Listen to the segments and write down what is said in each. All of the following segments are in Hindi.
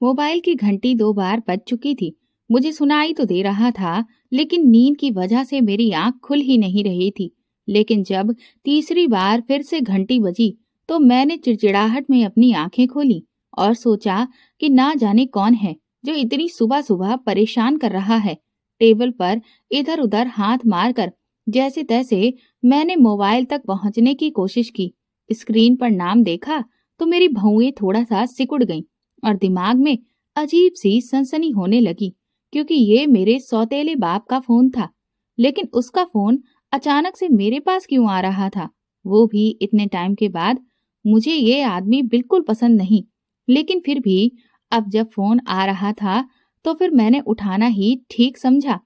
मोबाइल की घंटी 2 बार बज चुकी थी। मुझे सुनाई तो दे रहा था, लेकिन नींद की वजह से मेरी आंख खुल ही नहीं रही थी। लेकिन जब तीसरी बार फिर से घंटी बजी, तो मैंने चिड़चिड़ाहट में अपनी आंखें खोली और सोचा कि ना जाने कौन है जो इतनी सुबह सुबह परेशान कर रहा है। टेबल पर इधर उधर हाथ मारकर जैसे तैसे मैंने मोबाइल तक पहुंचने की कोशिश की। स्क्रीन पर नाम देखा तो मेरी भौंएं थोड़ा सा सिकुड़ गईं और दिमाग में अजीब सी सनसनी होने लगी, क्योंकि ये मेरे सौतेले बाप का फोन था। लेकिन उसका फोन अचानक से मेरे पास क्यों आ रहा था, वो भी इतने टाइम के बाद। मुझे ये आदमी बिल्कुल पसंद नहीं, लेकिन फिर भी अब जब फोन आ रहा था तो फिर मैंने उठाना ही ठीक समझा।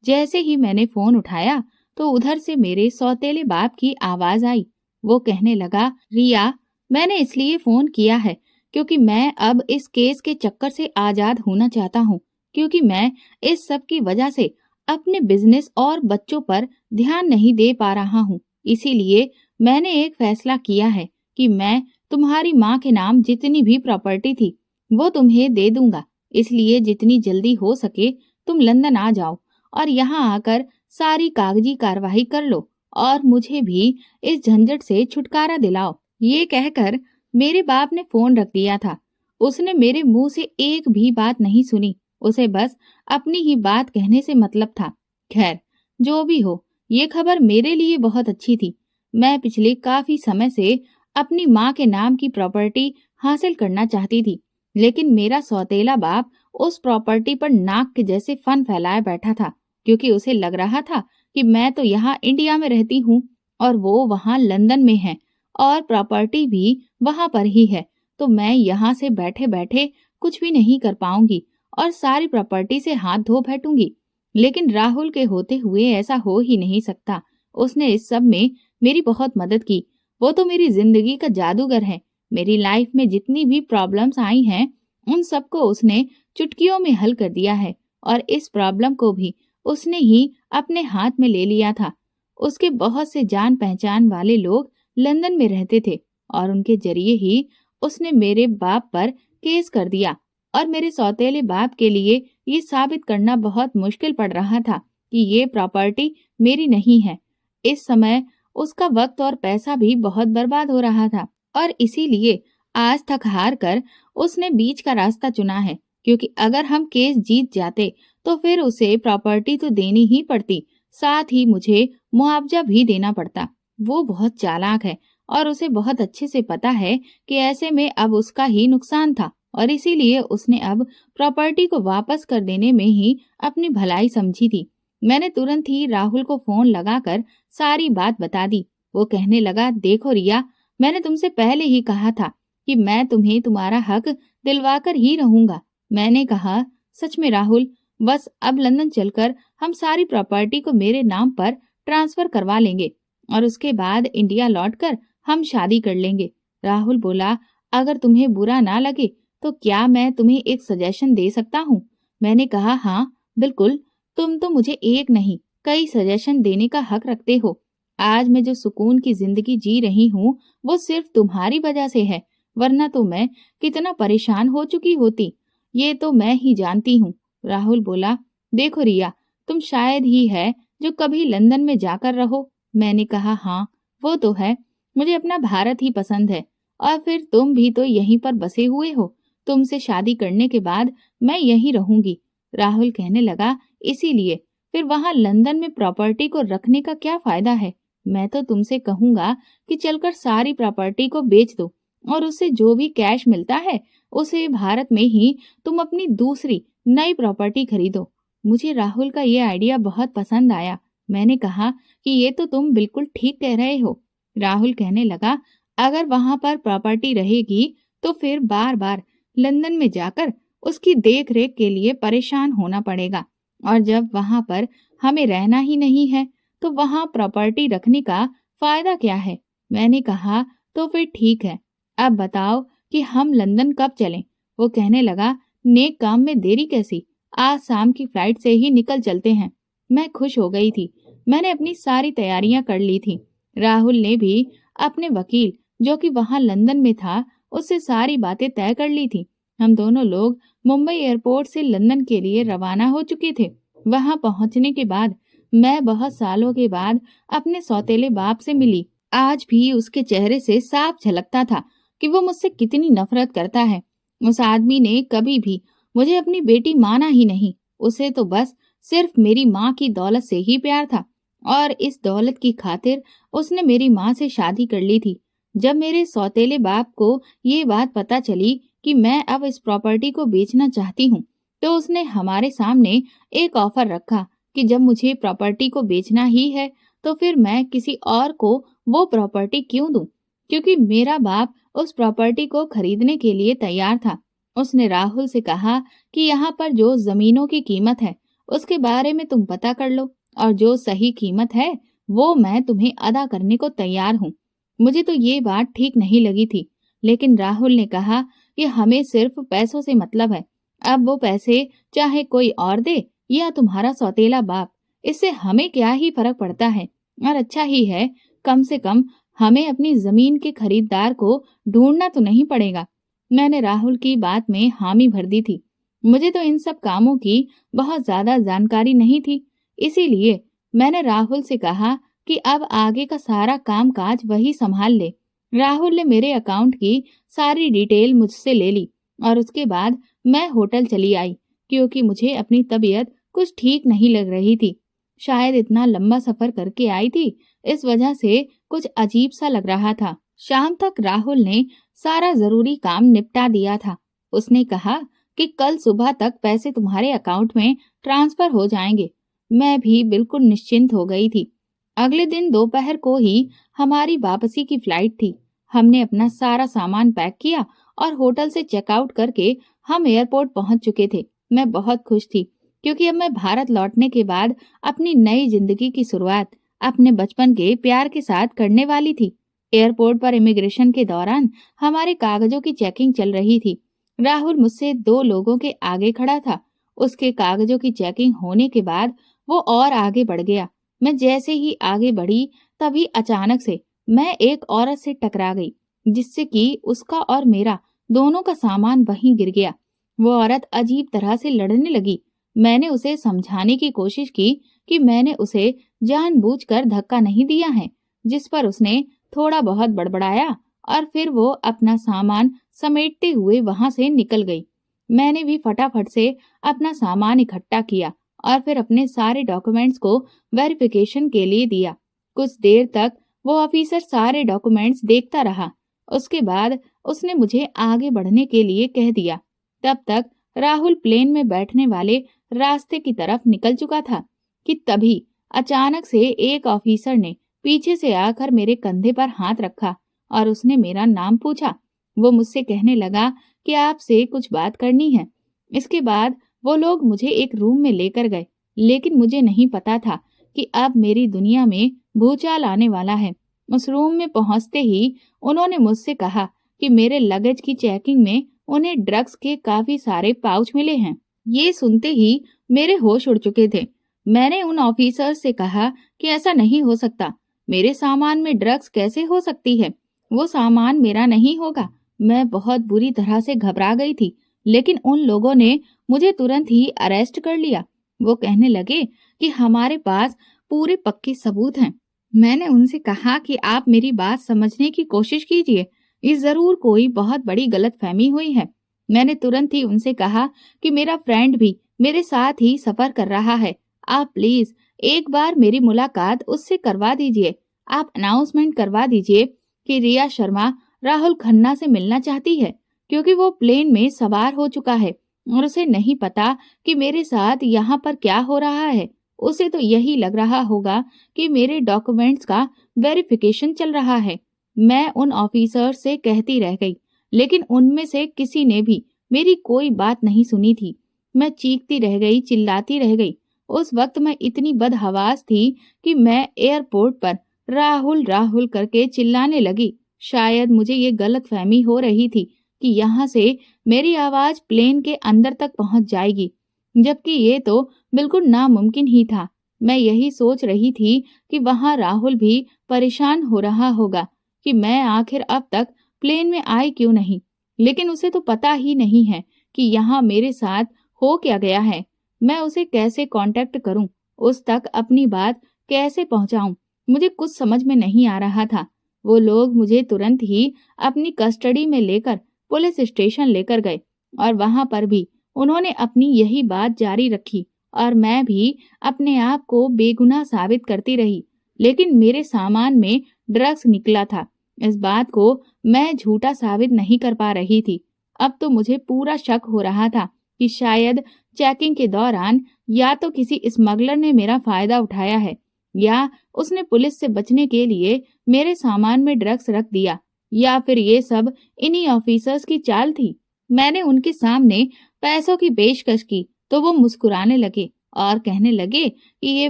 जैसे ही मैंने फोन उठाया तो उधर से मेरे सौतेले बाप की आवाज आई। वो कहने लगा, रिया, मैंने इसलिए फोन किया है क्योंकि मैं अब इस केस के चक्कर से आजाद होना चाहता हूँ, क्योंकि मैं इस सब की वजह से अपने बिजनेस और बच्चों पर ध्यान नहीं दे पा रहा हूँ। इसीलिए मैंने एक फैसला किया है कि मैं तुम्हारी माँ के नाम जितनी भी प्रॉपर्टी थी वो तुम्हें दे दूंगा। इसलिए जितनी जल्दी हो सके तुम लंदन आ जाओ और यहाँ आकर सारी कागजी कार्रवाई कर लो और मुझे भी इस झंझट से छुटकारा दिलाओ। ये कहकर मेरे बाप ने फोन रख दिया था। उसने मेरे मुंह से एक भी बात नहीं सुनी। उसे बस अपनी ही बात कहने से मतलब था। खैर, जो भी हो, ये खबर मेरे लिए बहुत अच्छी थी। मैं पिछले काफी समय से अपनी माँ के नाम की प्रॉपर्टी हासिल करना चाहती थी, लेकिन मेरा सौतेला बाप उस प्रॉपर्टी पर नाक के जैसे फन फैलाए बैठा था, क्योंकि उसे लग रहा था कि मैं तो यहाँ इंडिया में रहती हूँ और वो वहाँ लंदन में है और प्रॉपर्टी भी वहां पर ही है, तो मैं यहाँ से बैठे बैठे कुछ भी नहीं कर पाऊंगी और सारी प्रॉपर्टी से हाथ धो बैठूंगी। लेकिन राहुल के होते हुए ऐसा हो ही नहीं सकता। उसने इस सब में मेरी बहुत मदद की। वो तो मेरी जिंदगी का जादूगर है। मेरी लाइफ में जितनी भी प्रॉब्लम्स आई हैं उन सबको उसने चुटकियों में हल कर दिया है और इस प्रॉब्लम को भी उसने ही अपने हाथ में ले लिया था। उसके बहुत से जान पहचान वाले लोग लंदन में रहते थे और उनके जरिए ही उसने मेरे बाप पर केस कर दिया और मेरे सौतेले बाप के लिए ये साबित करना बहुत मुश्किल पड़ रहा था कि ये प्रॉपर्टी मेरी नहीं है। इस समय उसका वक्त और पैसा भी बहुत बर्बाद हो रहा था और इसीलिए आज थक हार कर उसने बीच का रास्ता चुना है, क्योंकि अगर हम केस जीत जाते तो फिर उसे प्रॉपर्टी तो देनी ही पड़ती, साथ ही मुझे मुआवजा भी देना पड़ता। वो बहुत चालाक है और उसे बहुत अच्छे से पता है कि ऐसे में अब उसका ही नुकसान था और इसीलिए उसने अब प्रॉपर्टी को वापस कर देने में ही अपनी भलाई समझी थी। मैंने तुरंत ही राहुल को फोन लगाकर सारी बात बता दी। वो कहने लगा, देखो रिया, मैंने तुमसे पहले ही कहा था कि मैं तुम्हें तुम्हारा हक दिलवाकर ही रहूंगा। मैंने कहा, सच में राहुल, बस अब लंदन चलकर हम सारी प्रॉपर्टी को मेरे नाम पर ट्रांसफर करवा लेंगे और उसके बाद इंडिया लौटकर हम शादी कर लेंगे। राहुल बोला, अगर तुम्हें बुरा ना लगे तो क्या मैं तुम्हें एक सजेशन दे सकता हूँ? मैंने कहा, हाँ बिल्कुल, तुम तो मुझे एक नहीं कई सजेशन देने का हक रखते हो। आज मैं जो सुकून की जिंदगी जी रही हूँ वो सिर्फ तुम्हारी वजह से है, वरना तो मैं कितना परेशान हो चुकी होती, ये तो मैं ही जानती हूँ। राहुल बोला, देखो रिया, तुम शायद ही है जो कभी लंदन में जाकर रहो। मैंने कहा, हाँ वो तो है, मुझे अपना भारत ही पसंद है और फिर तुम भी तो यहीं पर बसे हुए हो। तुमसे शादी करने के बाद मैं यहीं रहूंगी। राहुल कहने लगा, इसीलिए फिर वहां लंदन में प्रॉपर्टी को रखने का क्या फायदा है? मैं तो तुमसे कहूंगा कि चलकर सारी प्रॉपर्टी को बेच दो और उससे जो भी कैश मिलता है उसे भारत में ही तुम अपनी दूसरी नई प्रॉपर्टी खरीदो। मुझे राहुल का ये आइडिया बहुत पसंद आया। मैंने कहा कि ये तो तुम बिल्कुल ठीक कह रहे हो। राहुल कहने लगा, अगर वहां पर प्रॉपर्टी रहेगी तो फिर बार बार लंदन में जाकर उसकी देख रेख के लिए परेशान होना पड़ेगा और जब वहां पर हमें रहना ही नहीं है तो वहां प्रॉपर्टी रखने का फायदा क्या है? मैंने कहा, तो फिर ठीक है, अब बताओ कि हम लंदन कब चलें? वो कहने लगा, नेक काम में देरी कैसी, आज शाम की फ्लाइट से ही निकल चलते हैं। मैं खुश हो गई थी। मैंने अपनी सारी तैयारियां कर ली थी। राहुल ने भी अपने वकील, जो कि वहां लंदन में था, उससे सारी बातें तय कर ली थी हम दोनों लोग मुंबई एयरपोर्ट से लंदन के लिए रवाना हो चुके थे। वहां पहुंचने के बाद मैं बहुत सालों के बाद अपने सौतेले बाप से मिली। आज भी उसके चेहरे से साफ झलकता था कि वो मुझसे कितनी नफरत करता है। उस आदमी ने कभी भी मुझे अपनी बेटी माना ही नहीं। उसे तो बस सिर्फ मेरी माँ की दौलत से ही प्यार था और इस दौलत की खातिर उसने मेरी माँ से शादी कर ली थी। जब मेरे सौतेले बाप को ये बात पता चली कि मैं अब इस प्रॉपर्टी को बेचना चाहती हूँ, तो उसने हमारे सामने एक ऑफर रखा कि जब मुझे प्रॉपर्टी को बेचना ही है तो फिर मैं किसी और को वो प्रॉपर्टी क्यों दूं? क्योंकि मेरा बाप उस प्रॉपर्टी को खरीदने के लिए तैयार था। उसने राहुल से कहा कि यहाँ पर जो जमीनों की कीमत है उसके बारे में तुम पता कर लो और जो सही कीमत है वो मैं तुम्हें अदा करने को तैयार हूँ। मुझे तो ये बात ठीक नहीं लगी थी, लेकिन राहुल ने कहा कि हमें सिर्फ पैसों से मतलब है। अब वो पैसे चाहे कोई और दे या तुम्हारा सौतेला बाप, इससे हमें क्या ही फर्क पड़ता है। और अच्छा ही है, कम से कम हमें अपनी जमीन के खरीदार को ढूंढना तो नहीं पड़ेगा। मैंने राहुल की बात में हामी भर दी थी। मुझे तो इन सब कामों की बहुत ज्यादा जानकारी नहीं थी, इसीलिए मैंने राहुल से कहा कि अब आगे का सारा काम काज वही संभाल ले। राहुल ने मेरे अकाउंट की सारी डिटेल मुझसे ले ली और उसके बाद मैं होटल चली आई, क्योंकि मुझे अपनी तबीयत कुछ ठीक नहीं लग रही थी। शायद इतना लंबा सफर करके आई थी, इस वजह से कुछ अजीब सा लग रहा था। शाम तक राहुल ने सारा जरूरी काम निपटा दिया था। उसने कहा कि कल सुबह तक पैसे तुम्हारे अकाउंट में ट्रांसफर हो जाएंगे। मैं भी बिल्कुल निश्चिंत हो गई थी। अगले दिन दोपहर को ही हमारी वापसी की फ्लाइट थी। हमने अपना सारा सामान पैक किया और होटल से चेकआउट करके हम एयरपोर्ट पहुंच चुके थे। मैं बहुत खुश थी, क्योंकि अब मैं भारत लौटने के बाद अपनी नई जिंदगी की शुरुआत अपने बचपन के प्यार के साथ करने वाली थी। एयरपोर्ट पर इमिग्रेशन के दौरान हमारे कागजों की चेकिंग चल रही थी। राहुल मुझसे 2 लोगों के आगे खड़ा था। उसके कागजों की चेकिंग होने के बाद वो और आगे बढ़ गया। मैं जैसे ही आगे बढ़ी, तभी अचानक से मैं एक औरत से टकरा गई, जिससे कि उसका और मेरा दोनों का सामान वहीं गिर गया। वो औरत अजीब तरह से लड़ने लगी। मैंने उसे समझाने की कोशिश की कि मैंने उसे जानबूझकर धक्का नहीं दिया है, जिस पर उसने थोड़ा बहुत बड़बड़ाया और फिर वो अपना सामान समेटते हुए वहां से निकल गई। मैंने भी फटाफट से अपना सामान इकट्ठा किया और फिर अपने सारे डॉक्यूमेंट्स को वेरिफिकेशन के लिए दिया। कुछ देर तक वो ऑफिसर सारे डॉक्यूमेंट्स देखता रहा। उसके बाद उसने मुझे आगे बढ़ने के लिए कह दिया। तब तक राहुल प्लेन में बैठने वाले रास्ते की तरफ निकल चुका था कि तभी अचानक से एक ऑफिसर ने पीछे से आकर मेरे कंधे पर हाथ रखा और उसने मेरा नाम पूछा। वो मुझसे कहने लगा कि आपसे कुछ बात करनी है। इसके बाद वो लोग मुझे एक रूम में लेकर गए, लेकिन मुझे नहीं पता था कि अब मेरी दुनिया में भूचाल आने वाला है। उस रूम में पहुंचते ही उन्होंने मुझसे कहा कि मेरे लगेज की चेकिंग में उन्हें ड्रग्स के काफी सारे पाउच मिले हैं। ये सुनते ही मेरे होश उड़ चुके थे। मैंने उन ऑफिसर से कहा कि ऐसा नहीं हो सकता। मेरे सामान में ड्रग्स कैसे हो सकती है? वो सामान मेरा नहीं होगा। मैं बहुत बुरी तरह से घबरा गई थी, लेकिन उन लोगों ने मुझे तुरंत ही अरेस्ट कर लिया। वो कहने लगे कि हमारे पास पूरे पक्के सबूत हैं। मैंने उनसे कहा कि आप मेरी बात समझने की कोशिश कीजिए, ये जरूर कोई बहुत बड़ी गलतफहमी हुई है। मैंने तुरंत ही उनसे कहा कि मेरा फ्रेंड भी मेरे साथ ही सफर कर रहा है। आप प्लीज एक बार मेरी मुलाकात उससे करवा दीजिए। आप अनाउंसमेंट करवा दीजिए कि रिया शर्मा राहुल खन्ना से मिलना चाहती है, क्योंकि वो प्लेन में सवार हो चुका है और उसे नहीं पता कि मेरे साथ यहाँ पर क्या हो रहा है। उसे तो यही लग रहा होगा कि मेरे डॉक्यूमेंट्स का वेरिफिकेशन चल रहा है। मैं उन ऑफिसर से कहती रह गई, लेकिन उनमें से किसी ने भी मेरी कोई बात नहीं सुनी थी। मैं चीखती रह गई, चिल्लाती रह गई। उस वक्त मैं इतनी बदहवास थी कि मैं एयरपोर्ट पर राहुल राहुल करके चिल्लाने लगी। शायद मुझे ये गलतफहमी हो रही थी कि यहाँ से मेरी आवाज प्लेन के अंदर तक पहुंच जाएगी, जबकि ये तो बिल्कुल नामुमकिन ही था। मैं यही सोच रही थी कि वहां राहुल भी परेशान हो रहा होगा कि मैं आखिर अब तक प्लेन में आई क्यों नहीं। लेकिन उसे तो पता ही नहीं है कि यहाँ मेरे साथ हो क्या गया है। मैं उसे कैसे कांटेक्ट करूं, उस तक अपनी बात कैसे पहुंचाऊं, मुझे कुछ समझ में नहीं आ रहा था। वो लोग मुझे तुरंत ही अपनी कस्टडी में लेकर पुलिस स्टेशन लेकर गए और वहां पर भी उन्होंने अपनी यही बात जारी रखी और मैं भी अपने आप को बेगुनाह साबित करती रही। लेकिन मेरे सामान में ड्रग्स निकला था, इस बात को मैं झूठा साबित नहीं कर पा रही थी। अब तो मुझे पूरा शक हो रहा था कि शायद चेकिंग के दौरान या तो किसी स्मगलर ने मेरा फायदा उठाया है या उसने पुलिस से बचने के लिए मेरे सामान में ड्रग्स रख दिया, या फिर ये सब इन्हीं ऑफिसर्स की चाल थी। मैंने उनके सामने पैसों की पेशकश की तो वो मुस्कुराने लगे और कहने लगे कि ये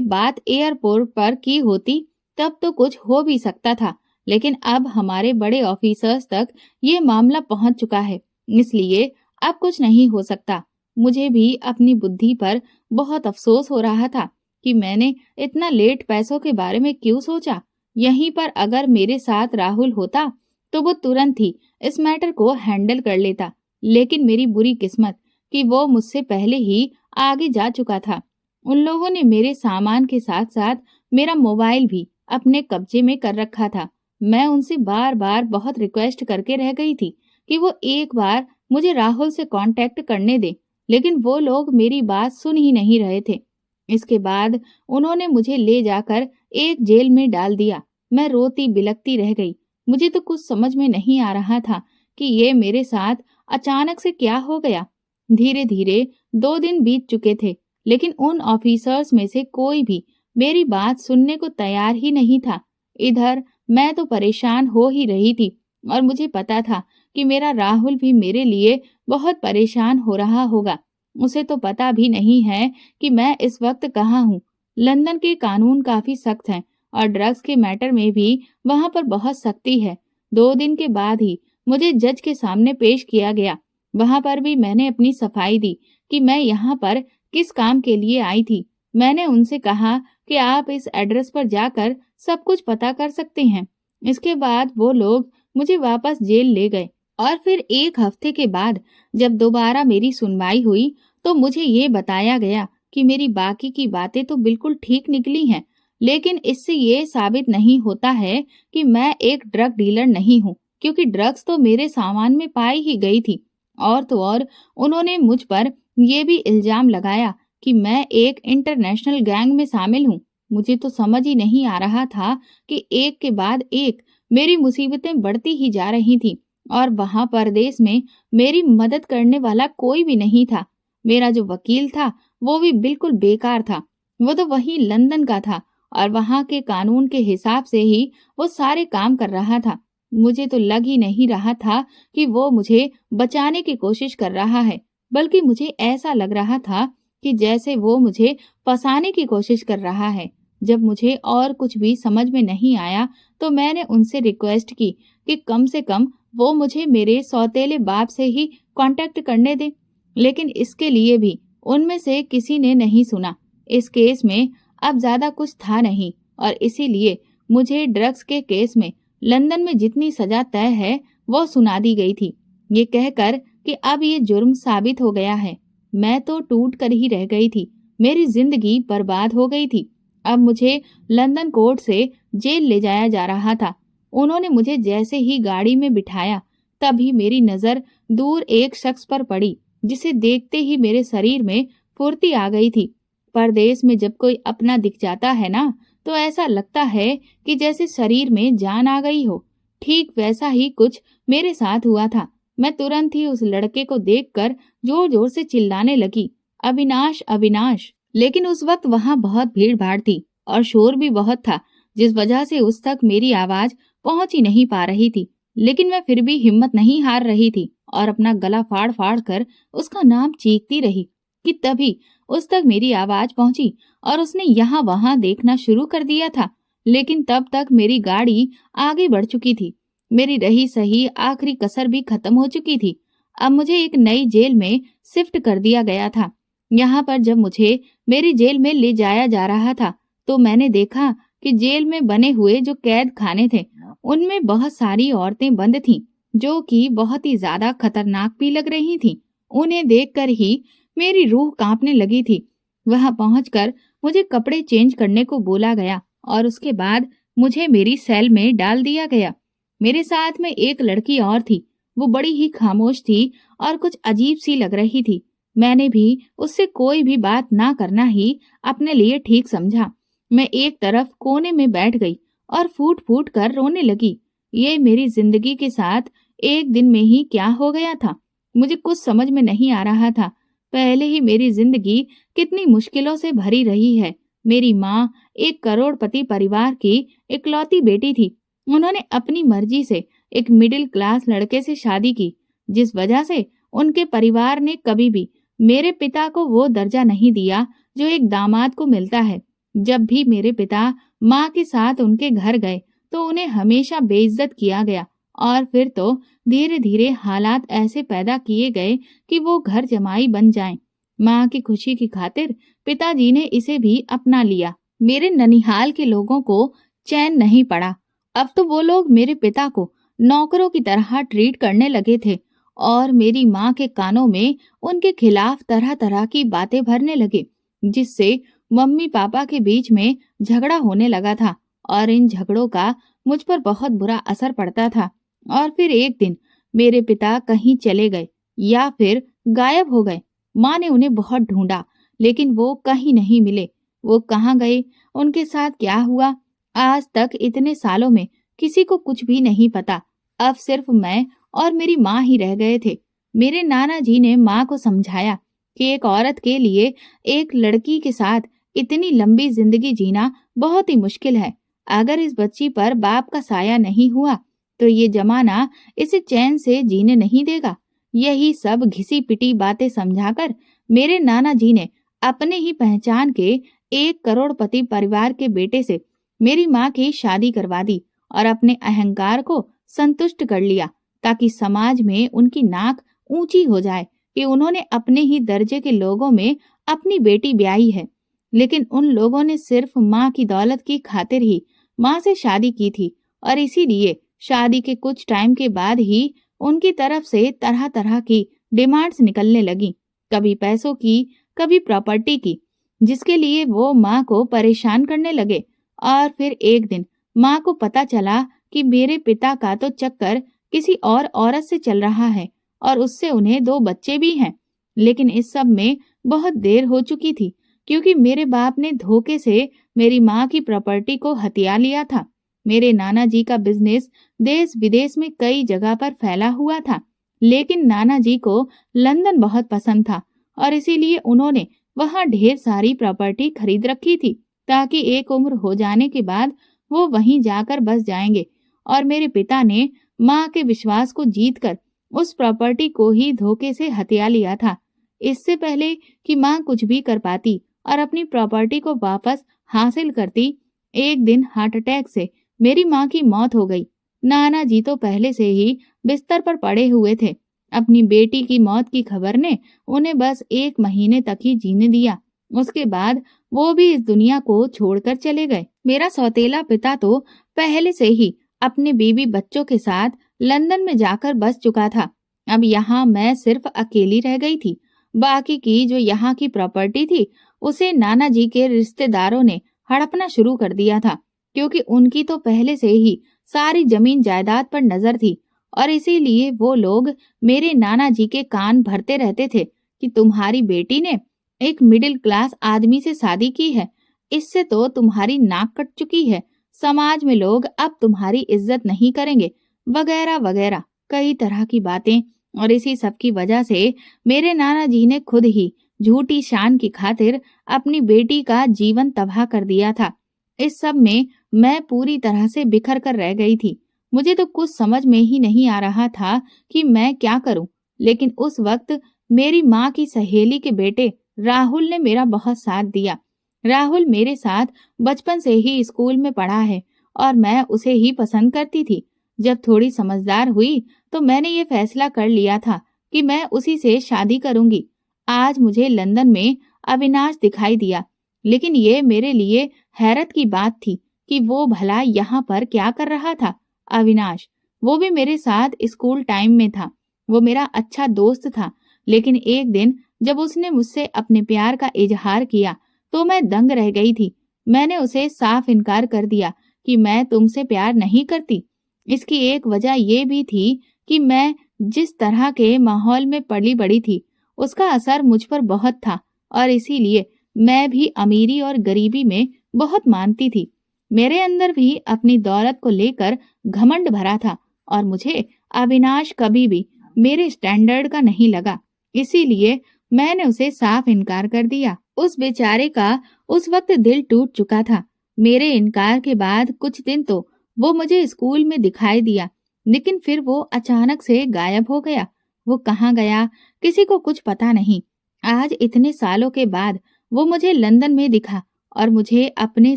बात एयरपोर्ट पर की होती तब तो कुछ हो भी सकता था, लेकिन अब हमारे बड़े ऑफिसर्स तक ये मामला पहुंच चुका है, इसलिए अब कुछ नहीं हो सकता। मुझे भी अपनी बुद्धि पर बहुत अफसोस हो रहा था कि मैंने इतना लेट पैसों के बारे में क्यों सोचा। यहीं पर अगर मेरे साथ राहुल होता तो वो तुरंत ही इस मैटर को हैंडल कर लेता, लेकिन मेरी बुरी किस्मत कि वो मुझसे पहले ही आगे जा चुका था। उन लोगों ने मेरे सामान के साथ साथ मेरा मोबाइल भी अपने कब्जे में कर रखा था। मैं उनसे बार बार बहुत रिक्वेस्ट करके रह गई थी कि वो एक बार मुझे राहुल से कांटेक्ट करने दे, लेकिन वो लोग मेरी बात सुन ही नहीं रहे थे। इसके बाद उन्होंने मुझे ले जाकर एक जेल में डाल दिया। मैं रोती बिलखती रह गई। मुझे तो कुछ समझ में नहीं आ रहा था कि ये मेरे साथ अचानक से क्या हो गया। धीरे धीरे 2 दिन बीत चुके थे, लेकिन उन ऑफिसर्स में से कोई भी मेरी बात सुनने को तैयार ही नहीं था। इधर मैं तो परेशान हो ही रही थी और मुझे पता था कि मेरा राहुल भी मेरे लिए बहुत परेशान हो रहा होगा। उसे तो पता भी नहीं है कि मैं इस वक्त कहाँ हूँ। लंदन के कानून काफी सख्त हैं और ड्रग्स के मैटर में भी वहां पर बहुत सख्ती है। 2 दिन के बाद ही मुझे जज के सामने पेश किया गया। वहां पर भी मैंने अपनी सफाई दी कि मैं यहाँ पर किस काम के लिए आई थी। मैंने उनसे कहा कि आप इस एड्रेस पर जाकर सब कुछ पता कर सकते हैं। इसके बाद वो लोग मुझे वापस जेल ले गए और फिर 1 हफ्ते के बाद जब दोबारा मेरी सुनवाई हुई तो मुझे ये बताया गया कि मेरी बाकी की बातें तो बिल्कुल ठीक निकली हैं, लेकिन इससे ये साबित नहीं होता है कि मैं एक ड्रग डीलर नहीं हूँ, क्योंकि ड्रग्स तो मेरे सामान में पाई ही गई थी। और तो और उन्होंने मुझ पर ये भी इल्जाम लगाया कि मैं एक इंटरनेशनल गैंग में शामिल हूँ। मुझे तो समझ ही नहीं आ रहा था कि एक के बाद एक मेरी मुसीबतें बढ़ती ही जा रही थी और वहां परदेश में मेरी मदद करने वाला कोई भी नहीं था। मेरा जो वकील था वो भी बिल्कुल बेकार था। वो तो वही लंदन का था और वहां के कानून के हिसाब से ही वो सारे काम कर रहा था। मुझे तो लग ही नहीं रहा था कि वो मुझे बचाने की कोशिश कर रहा है, बल्कि मुझे ऐसा लग रहा था कि जैसे वो मुझे फंसाने की कोशिश कर रहा है। जब मुझे और कुछ भी समझ में नहीं आया तो मैंने उनसे रिक्वेस्ट की कि कम से कम वो मुझे मेरे सौतेले बाप से ही कांटेक्ट करने दें, लेकिन इसके लिए भी उनमें से किसी ने नहीं सुना। इस केस में अब ज्यादा कुछ था नहीं और इसीलिए मुझे ड्रग्स के केस में लंदन में जितनी सजा तय है वो सुना दी गई थी, ये कहकर कि अब ये जुर्म साबित हो गया है। मैं तो टूट कर ही रह गई थी। मेरी जिंदगी बर्बाद हो गई थी। अब मुझे लंदन कोर्ट से जेल ले जाया जा रहा था। उन्होंने मुझे जैसे ही गाड़ी में बिठाया तभी मेरी नजर दूर एक शख्स पर पड़ी, जिसे देखते ही मेरे शरीर में फुर्ती आ गई थी। परदेश में जब कोई अपना दिख जाता है ना, तो ऐसा लगता है कि जैसे शरीर में जान आ गई हो। ठीक वैसा ही कुछ मेरे साथ हुआ था। मैं तुरंत ही उस लड़के को देखकर जोर जोर से चिल्लाने लगी, अविनाश अविनाश। लेकिन उस वक्त वहां बहुत भीड़ भाड़ थी और शोर भी बहुत था, जिस वजह से उस तक मेरी आवाज पहुंच ही नहीं पा रही थी। लेकिन मैं फिर भी हिम्मत नहीं हार रही थी और अपना गला फाड़ फाड़ कर उसका नाम चीखती रही कि तभी उस तक मेरी आवाज पहुंची और उसने यहाँ वहां देखना शुरू कर दिया था। लेकिन तब तक मेरी गाड़ी आगे बढ़ चुकी थी। मेरी रही सही आखिरी कसर भी खत्म हो चुकी थी। अब मुझे एक नई जेल में शिफ्ट कर दिया गया था। यहाँ पर जब मुझे मेरी जेल में ले जाया जा रहा था तो मैंने देखा कि जेल में बने हुए जो कैद खाने थे उनमें बहुत सारी औरतें बंद थीं। जो कि बहुत ही ज्यादा खतरनाक भी लग रही थीं। उन्हें देखकर ही मेरी रूह कांपने लगी थी। वहां पहुंचकर मुझे कपड़े चेंज करने को बोला गया और उसके बाद मुझे मेरी सेल में डाल दिया गया। मेरे साथ में एक लड़की और थी। वो बड़ी ही खामोश थी और कुछ अजीब सी लग रही थी। मैंने भी उससे कोई भी बात ना करना ही अपने लिए ठीक समझा। मैं एक तरफ कोने में बैठ गई और फूट फूट कर रोने लगी। ये मेरी जिंदगी के साथ एक दिन में ही क्या हो गया था, मुझे कुछ समझ में नहीं आ रहा था। पहले ही मेरी जिंदगी कितनी मुश्किलों से भरी रही है। मेरी माँ एक करोड़पति परिवार की इकलौती बेटी थी। उन्होंने अपनी मर्जी से एक मिडिल क्लास लड़के से शादी की, जिस वजह से उनके परिवार ने कभी भी मेरे पिता को वो दर्जा नहीं दिया जो एक दामाद को मिलता है। जब भी मेरे पिता माँ के साथ उनके घर गए तो उन्हें हमेशा बेइज्जत किया गया और फिर तो धीरे धीरे हालात ऐसे पैदा किए गए कि वो घर जमाई बन जाएं। माँ की खुशी की खातिर पिताजी ने इसे भी अपना लिया। मेरे ननिहाल के लोगों को चैन नहीं पड़ा। अब तो वो लोग मेरे पिता को नौकरों की तरह ट्रीट करने लगे थे और मेरी माँ के कानों में उनके खिलाफ तरह तरह की बातें भरने लगे, जिससे मम्मी पापा के बीच में झगड़ा होने लगा था और इन झगड़ों का मुझ पर बहुत बुरा असर पड़ता था। और फिर एक दिन मेरे पिता कहीं चले गए या फिर गायब हो गए। माँ ने उन्हें बहुत ढूंढा लेकिन वो कहीं नहीं मिले। वो कहाँ गए, उनके साथ क्या हुआ, आज तक इतने सालों में किसी को कुछ भी नहीं पता। अब सिर्फ मैं और मेरी माँ ही रह गए थे। मेरे नाना जी ने माँ को समझाया कि एक औरत के लिए एक लड़की के साथ इतनी लंबी जिंदगी जीना बहुत ही मुश्किल है। अगर इस बच्ची पर बाप का साया नहीं हुआ तो ये जमाना इसे चैन से जीने नहीं देगा। यही सब घिसी पिटी बातें समझाकर मेरे नाना जी ने अपने ही पहचान के एक करोड़पति परिवार के बेटे से मेरी माँ की शादी करवा दी और अपने अहंकार को संतुष्ट कर लिया, ताकि समाज में उनकी नाक ऊंची हो जाए कि उन्होंने अपने ही दर्जे के लोगों में अपनी बेटी ब्याही है। लेकिन उन लोगों ने सिर्फ माँ की दौलत की खातिर ही माँ से शादी की थी और इसीलिए शादी के कुछ टाइम के बाद ही उनकी तरफ से तरह तरह की डिमांड्स निकलने लगी, कभी पैसों की, कभी प्रॉपर्टी की, जिसके लिए वो माँ को परेशान करने लगे। और फिर एक दिन माँ को पता चला कि मेरे पिता का तो चक्कर किसी और औरत से चल रहा है और उससे उन्हें 2 बच्चे भी हैं। लेकिन इस सब में बहुत देर हो चुकी थी, क्योंकि मेरे बाप ने धोखे से मेरी माँ की प्रॉपर्टी को हथिया लिया था। मेरे नाना जी का बिजनेस देश विदेश में कई जगह पर फैला हुआ था, लेकिन नाना जी को लंदन बहुत पसंद था और इसीलिए उन्होंने वहाँ ढेर सारी प्रॉपर्टी खरीद रखी थी, ताकि एक उम्र हो जाने के बाद वो वहीं जाकर बस जाएंगे। और मेरे पिता ने माँ के विश्वास को जीतकर उस प्रॉपर्टी को ही धोखे से हथिया लिया था। इससे पहले कि माँ कुछ भी कर पाती और अपनी प्रॉपर्टी को वापस हासिल करती, एक दिन हार्ट अटैक से मेरी माँ की मौत हो गई। नाना जी तो पहले से ही बिस्तर पर पड़े हुए थे। अपनी बेटी की मौत की खबर ने उन्हें बस 1 महीने तक ही जीने दिया। उसके बाद वो भी इस दुनिया को छोड़कर चले गए। मेरा सौतेला पिता तो पहले से ही अपने बीवी बच्चों के साथ लंदन में जाकर बस चुका था। अब यहाँ मैं सिर्फ अकेली रह गई थी। बाकी की जो यहाँ की प्रॉपर्टी थी उसे नाना जी के रिश्तेदारों ने हड़पना शुरू कर दिया था, क्योंकि उनकी तो पहले से ही सारी जमीन जायदाद पर नजर थी और इसीलिए वो लोग मेरे नाना जी के कान भरते रहते थे कि तुम्हारी बेटी ने एक मिडिल क्लास आदमी से शादी की है, इससे तो तुम्हारी नाक कट चुकी है, समाज में लोग अब तुम्हारी इज्जत नहीं करेंगे, वगैरह वगैरह कई तरह की बातें। और इसी सब की वजह से मेरे नाना जी ने खुद ही झूठी शान की खातिर अपनी बेटी का जीवन तबाह कर दिया था। इस सब में मैं पूरी तरह से बिखर कर रह गई थी। मुझे तो कुछ समझ में ही नहीं आ रहा था कि मैं क्या करूं। लेकिन उस वक्त मेरी माँ की सहेली के बेटे राहुल ने मेरा बहुत साथ दिया। राहुल मेरे साथ बचपन से ही स्कूल में पढ़ा है और मैं उसे ही पसंद करती थी। जब थोड़ी समझदार हुई तो मैंने ये फैसला कर लिया था कि मैं उसी से शादी करूंगी। आज मुझे लंदन में अविनाश दिखाई दिया, लेकिन ये मेरे लिए हैरत की बात थी कि वो भला यहाँ पर क्या कर रहा था। अविनाश वो भी मेरे साथ स्कूल टाइम में था। वो मेरा अच्छा दोस्त था, लेकिन एक दिन जब उसने मुझसे अपने प्यार का इजहार किया तो मैं दंग रह गई थी। मैंने उसे साफ इनकार कर दिया कि मैं तुमसे प्यार नहीं करती। इसकी एक वजह ये भी थी कि मैं जिस तरह के माहौल में पली बड़ी थी, उसका असर मुझ पर बहुत था और इसीलिए मैं भी अमीरी और गरीबी में बहुत मानती थी। मेरे अंदर भी अपनी दौलत को लेकर घमंड भरा था और मुझे अविनाश कभी भी मेरे स्टैंडर्ड का नहीं लगा। इसीलिए मैंने उसे साफ इनकार कर दिया। उस बेचारे का उस वक्त दिल टूट चुका था। मेरे इनकार के बाद कुछ दिन तो वो मुझे स्कूल में दिखाई दिया, लेकिन फिर वो अचानक से गायब हो गया। वो कहाँ गया, किसी को कुछ पता नहीं। आज इतने सालों के बाद वो मुझे लंदन में दिखा और मुझे अपने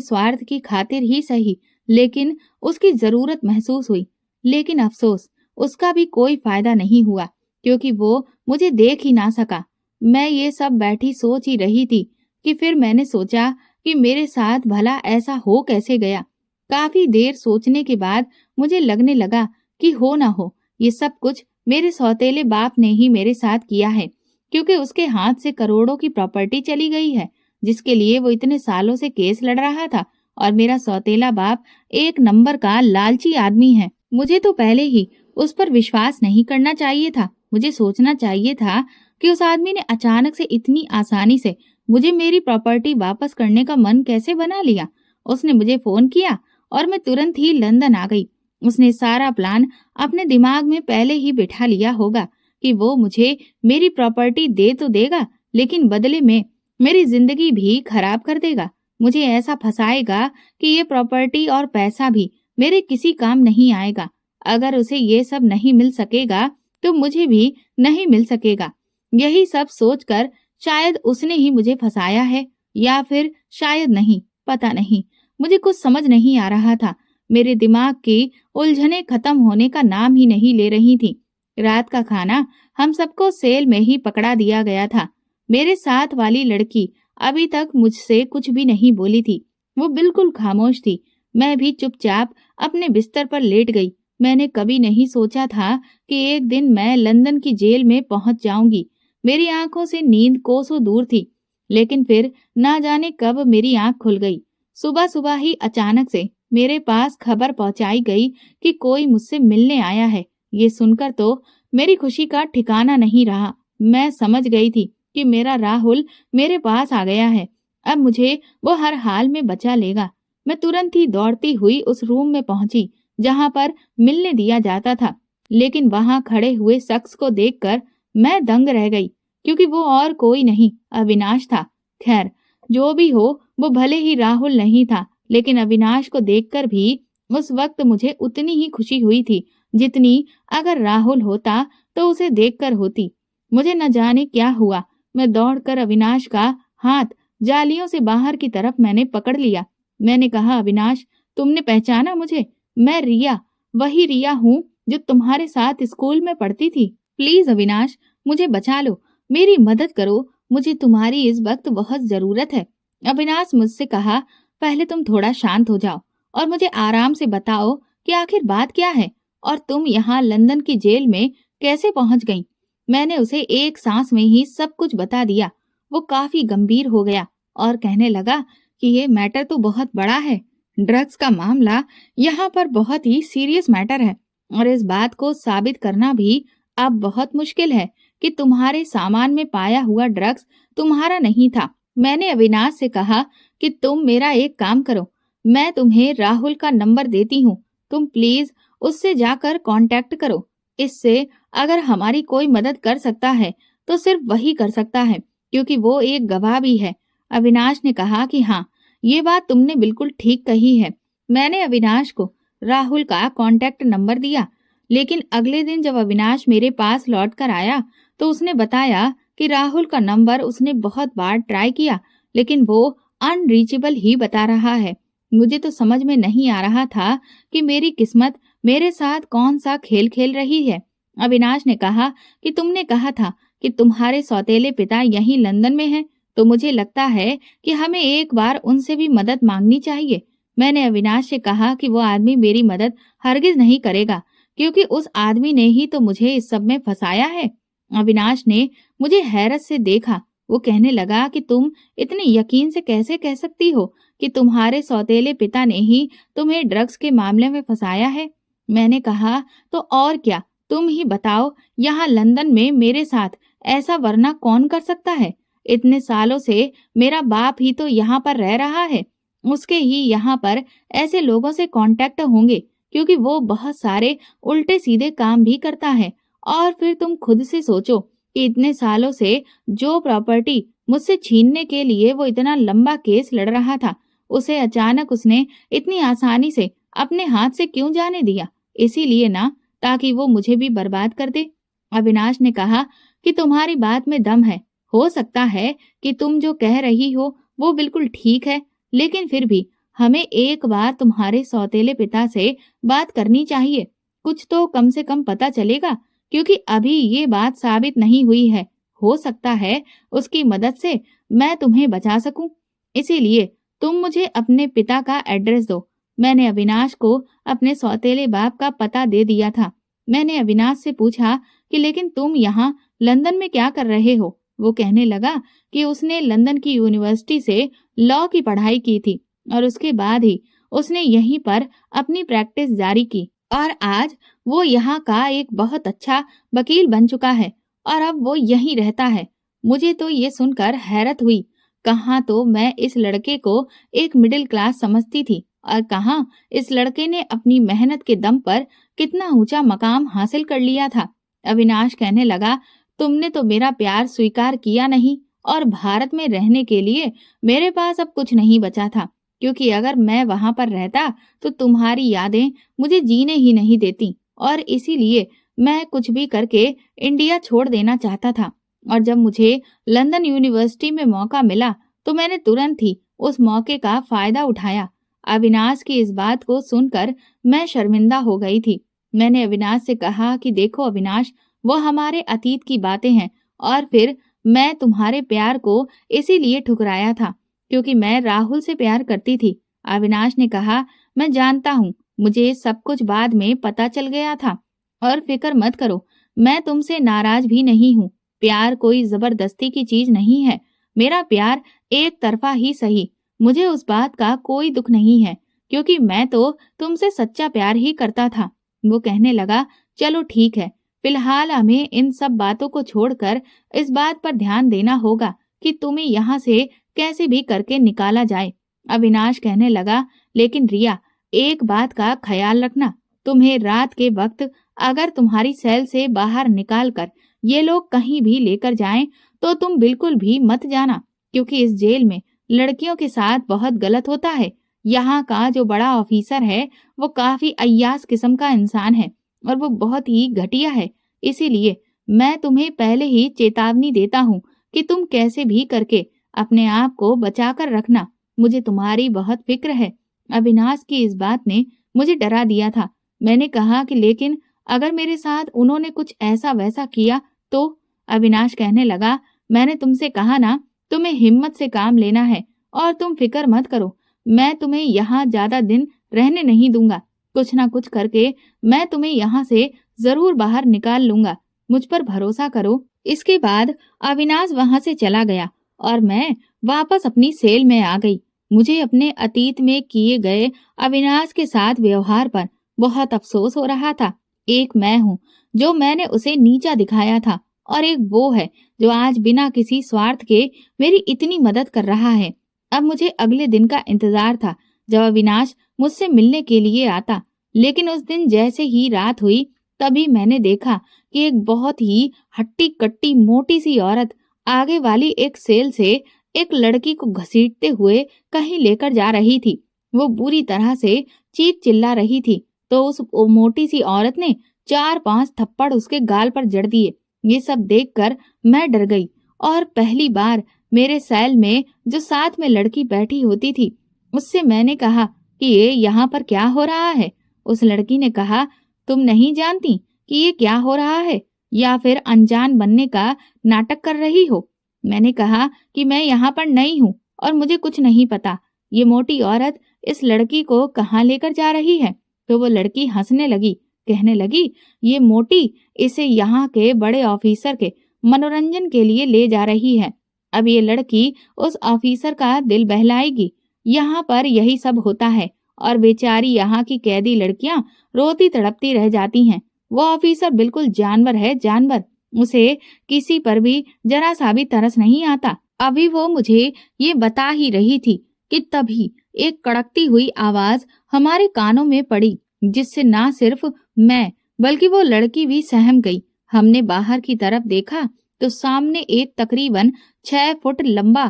स्वार्थ की खातिर ही सही, लेकिन उसकी जरूरत महसूस हुई। लेकिन अफसोस, उसका भी कोई फायदा नहीं हुआ, क्योंकि वो मुझे देख ही ना सका। मैं ये सब बैठी सोच ही रही थी कि फिर मैंने सोचा कि मेरे साथ भला ऐसा हो कैसे गया। काफी देर सोचने के बाद मुझे लगने लगा कि हो ना हो, ये सब कुछ मेरे सौतेले बाप ने ही मेरे साथ किया है, क्योंकि उसके हाथ से करोड़ों की प्रॉपर्टी चली गई है, जिसके लिए वो इतने सालों से केस लड़ रहा था। और मेरा सौतेला बाप एक नंबर का लालची आदमी है। मुझे तो पहले ही उस पर विश्वास नहीं करना चाहिए था। मुझे सोचना चाहिए था कि उस आदमी ने अचानक से इतनी आसानी से मुझे मेरी प्रॉपर्टी वापस करने का मन कैसे बना लिया। उसने मुझे फोन किया और मैं तुरंत ही लंदन आ गई। उसने सारा प्लान अपने दिमाग में पहले ही बिठा लिया होगा कि वो मुझे मेरी प्रॉपर्टी दे तो देगा, लेकिन बदले में मेरी जिंदगी भी खराब कर देगा। मुझे ऐसा फंसाएगा कि ये प्रॉपर्टी और पैसा भी मेरे किसी काम नहीं आएगा। अगर उसे ये सब नहीं मिल सकेगा तो मुझे भी नहीं मिल सकेगा। यही सब सोचकर शायद उसने ही मुझे फंसाया है, या फिर शायद नहीं, पता नहीं। मुझे कुछ समझ नहीं आ रहा था। मेरे दिमाग की उलझनें खत्म होने का नाम ही नहीं ले रही थी। रात का खाना हम सबको सेल में ही पकड़ा दिया गया था। मेरे साथ वाली लड़की अभी तक मुझसे कुछ भी नहीं बोली थी। वो बिल्कुल खामोश थी। मैं भी चुपचाप अपने बिस्तर पर लेट गई। मैंने कभी नहीं सोचा था कि एक दिन मैं लंदन की जेल में पहुंच जाऊंगी। मेरी आंखों से नींद कोसों दूर थी, लेकिन फिर ना जाने कब मेरी आंख खुल गई। सुबह सुबह ही अचानक से मेरे पास खबर पहुंचाई गई कि कोई मुझसे मिलने आया है। ये सुनकर तो मेरी खुशी का ठिकाना नहीं रहा। मैं समझ गई थी कि मेरा राहुल मेरे पास आ गया है। अब मुझे वो हर हाल में बचा लेगा। मैं तुरंत ही दौड़ती हुई उस रूम में पहुंची जहां पर मिलने दिया जाता था, लेकिन वहां खड़े हुए शख्स को देखकर मैं दंग रह गई, क्योंकि वो और कोई नहीं, अविनाश था। खैर, जो भी हो, वो भले ही राहुल नहीं था, लेकिन अविनाश को देखकर भी उस वक्त मुझे उतनी ही खुशी हुई थी जितनी अगर राहुल होता तो उसे देखकर होती। मुझे न जाने क्या हुआ। मैं दौड़कर अविनाश का हाथ जालियों से बाहर की तरफ मैंने पकड़ लिया। मैंने कहा, अविनाश, तुमने पहचाना मुझे? मैं रिया, वही रिया हूँ जो तुम्हारे साथ स्कूल में पढ़ती थी। प्लीज अविनाश, मुझे बचा लो, मेरी मदद करो, मुझे तुम्हारी इस वक्त बहुत जरूरत है। अविनाश मुझसे कहा, पहले तुम थोड़ा शांत हो जाओ और मुझे आराम से बताओ कि आखिर बात क्या है और तुम यहाँ लंदन की जेल में कैसे पहुंच गई। मैंने उसे एक सांस में ही सब कुछ बता दिया। वो काफी गंभीर हो गया और कहने लगा कि ये मैटर तो बहुत बड़ा है। ड्रग्स का मामला यहाँ पर बहुत ही सीरियस मैटर है और इस बात को साबित करना भी अब बहुत मुश्किल है कि तुम्हारे सामान में पाया हुआ ड्रग्स तुम्हारा नहीं था। मैंने अविनाश से कहा कि तुम मेरा एक काम करो, मैं तुम्हें राहुल का नंबर देती हूँ, तुम प्लीज उससे जाकर कांटेक्ट करो। इससे अगर हमारी कोई मदद कर सकता है तो सिर्फ वही कर सकता है, क्योंकि वो एक गवाह भी है। अविनाश ने कहा कि हाँ, ये बात तुमने बिल्कुल ठीक कही है। मैंने अविनाश को राहुल का कांटेक्ट नंबर दिया, लेकिन अगले दिन जब अविनाश मेरे पास लौट कर आया तो उसने बताया कि राहुल का नंबर उसने बहुत बार ट्राई किया, लेकिन वो अनरीचेबल ही बता रहा है। मुझे तो समझ में नहीं आ रहा था कि मेरी किस्मत मेरे साथ कौन सा खेल खेल रही है। अविनाश ने कहा कि तुमने कहा था कि तुम्हारे सौतेले पिता यहीं लंदन में हैं, तो मुझे लगता है कि हमें एक बार उनसे भी मदद मांगनी चाहिए। मैंने अविनाश से कहा कि वो आदमी मेरी मदद हरगिज नहीं करेगा, क्योंकि उस आदमी ने ही तो मुझे इस सब में फंसाया है। अविनाश ने मुझे हैरत से देखा। वो कहने लगा कि तुम इतने यकीन से कैसे कह सकती हो कि तुम्हारे सौतेले पिता ने ही तुम्हें ड्रग्स के मामले में फंसाया है? मैंने कहा, तो और क्या, तुम ही बताओ, यहाँ लंदन में मेरे साथ ऐसा वरना कौन कर सकता है? इतने सालों से मेरा बाप ही तो यहाँ पर रह रहा है। उसके ही यहाँ पर ऐसे लोगों से कांटेक्ट होंगे, क्योंकि वो बहुत सारे उल्टे सीधे काम भी करता है। और फिर तुम खुद से सोचो कि इतने सालों से जो प्रॉपर्टी मुझसे छीनने के लिए वो इतना लंबा केस लड़ रहा था, उसे अचानक उसने इतनी आसानी से अपने हाथ से क्यों जाने दिया? इसीलिए ना, ताकि वो मुझे भी बर्बाद कर दे। अविनाश ने कहा कि तुम्हारी बात में दम है। हो सकता है कि तुम जो कह रही हो वो बिल्कुल ठीक है, लेकिन फिर भी हमें एक बार तुम्हारे सौतेले पिता से बात करनी चाहिए। कुछ तो कम से कम पता चलेगा, क्योंकि अभी ये बात साबित नहीं हुई है। हो सकता है उसकी मदद से मैं तुम्हें बचा सकूं। इसीलिए तुम मुझे अपने पिता का एड्रेस दो। मैंने अविनाश को अपने सौतेले बाप का पता दे दिया था। मैंने अविनाश से पूछा कि लेकिन तुम यहाँ लंदन में क्या कर रहे हो? वो कहने लगा कि उसने लंदन की यूनिवर्सिटी से लॉ की पढ़ाई की थी और उसके बाद ही उसने यहीं पर अपनी प्रैक्टिस जारी की और आज वो यहाँ का एक बहुत अच्छा वकील बन चुका है और अब वो यहीं रहता है। मुझे तो ये सुनकर हैरत हुई। कहाँ तो मैं इस लड़के को एक मिडिल क्लास समझती थी और कहाँ इस लड़के ने अपनी मेहनत के दम पर कितना ऊंचा मकाम हासिल कर लिया था। अविनाश कहने लगा, तुमने तो मेरा प्यार स्वीकार किया नहीं और भारत में रहने के लिए मेरे पास अब कुछ नहीं बचा था, क्योंकि अगर मैं वहां पर रहता तो तुम्हारी यादें मुझे जीने ही नहीं देती और इसीलिए मैं कुछ भी करके इंडिया छोड़ देना चाहता था। और जब मुझे लंदन यूनिवर्सिटी में मौका मिला तो मैंने तुरंत ही उस मौके का फायदा उठाया। अविनाश की इस बात को सुनकर मैं शर्मिंदा हो गई थी। मैंने अविनाश से कहा कि देखो अविनाश, वो हमारे अतीत की बातें हैं और फिर मैं तुम्हारे प्यार को इसीलिए ठुकराया था क्योंकि मैं राहुल से प्यार करती थी। अविनाश ने कहा, मैं जानता हूँ, मुझे सब कुछ बाद में पता चल गया था और फिक्र मत करो, मैं तुमसे नाराज भी नहीं हूँ। प्यार कोई जबरदस्ती की चीज नहीं है। मेरा प्यार एक तरफा ही सही, मुझे उस बात का कोई दुख नहीं है क्योंकि मैं तो तुमसे सच्चा प्यार ही करता था। वो कहने लगा, चलो ठीक है, फिलहाल हमें इन सब बातों को छोड़कर इस बात पर ध्यान देना होगा कि तुम्हें यहाँ से कैसे भी करके निकाला जाए। अविनाश कहने लगा, लेकिन रिया, एक बात का ख्याल रखना, तुम्हें रात के वक्त अगर तुम्हारी सेल से बाहर निकाल कर ये लोग कहीं भी लेकर जाएं तो तुम बिल्कुल भी मत जाना, क्योंकि इस जेल में लड़कियों के साथ बहुत गलत होता है। यहाँ का जो बड़ा ऑफिसर है वो काफी अय्यास किस्म का इंसान है और वो बहुत ही घटिया है। इसीलिए मैं तुम्हें पहले ही चेतावनी देता हूँ कि तुम कैसे भी करके अपने आप को बचा कर रखना। मुझे तुम्हारी बहुत फिक्र है। अविनाश की इस बात ने मुझे डरा दिया था। मैंने कहा कि लेकिन अगर मेरे साथ उन्होंने कुछ ऐसा वैसा किया तो? अविनाश कहने लगा, मैंने तुमसे कहा ना, तुम्हें हिम्मत से काम लेना है और तुम फिक्र मत करो, मैं तुम्हें यहाँ ज्यादा दिन रहने नहीं दूंगा। कुछ ना कुछ करके मैं तुम्हें यहाँ से जरूर बाहर निकाल लूंगा, मुझ पर भरोसा करो। इसके बाद अविनाश वहां से चला गया और मैं वापस अपनी सेल में आ गई। मुझे अपने अतीत में किए गए अविनाश के साथ व्यवहार पर बहुत अफसोस हो रहा था। एक मैं हूँ जो मैंने उसे नीचा दिखाया था और एक वो है जो आज बिना किसी स्वार्थ के मेरी इतनी मदद कर रहा है। अब मुझे अगले दिन का इंतजार था जब अविनाश मुझसे मिलने के लिए आता, लेकिन उस दिन जैसे ही रात हुई तभी मैंने देखा कि एक बहुत ही हट्टी कट्टी मोटी सी औरत आगे वाली एक सेल से एक लड़की को घसीटते हुए कहीं लेकर जा रही थी। वो बुरी तरह से चीख चिल्ला रही थी तो उस मोटी सी औरत ने 4-5 थप्पड़ उसके गाल पर जड़ दिए। ये सब देखकर मैं डर गई और पहली बार मेरे सेल में जो साथ में लड़की बैठी होती थी उससे मैंने कहा कि ये यहाँ पर क्या हो रहा है। उस लड़की ने कहा, तुम नहीं जानती कि ये क्या हो रहा है या फिर अनजान बनने का नाटक कर रही हो? मैंने कहा कि मैं यहाँ पर नई हूँ और मुझे कुछ नहीं पता। ये मोटी औरत इस लड़की को कहाँ लेकर जा रही है? तो वो लड़की हंसने लगी, कहने लगी, ये मोटी इसे यहाँ के बड़े ऑफिसर के मनोरंजन के लिए ले जा रही है। अब ये लड़की उस ऑफिसर का दिल बहलाएगी। यहाँ पर यही सब होता है और बेचारी यहाँ की कैदी लड़कियां रोती तड़पती रह जाती हैं। वो ऑफिसर बिल्कुल जानवर है, जानवर। उसे किसी पर भी जरा सा भी तरस नहीं आता। अभी वो मुझे ये बता ही रही थी कि तभी एक कड़कती हुई आवाज हमारे कानों में पड़ी, जिससे ना सिर्फ मैं बल्कि वो लड़की भी सहम गई। हमने बाहर की तरफ देखा तो सामने एक तकरीबन 6 फुट लंबा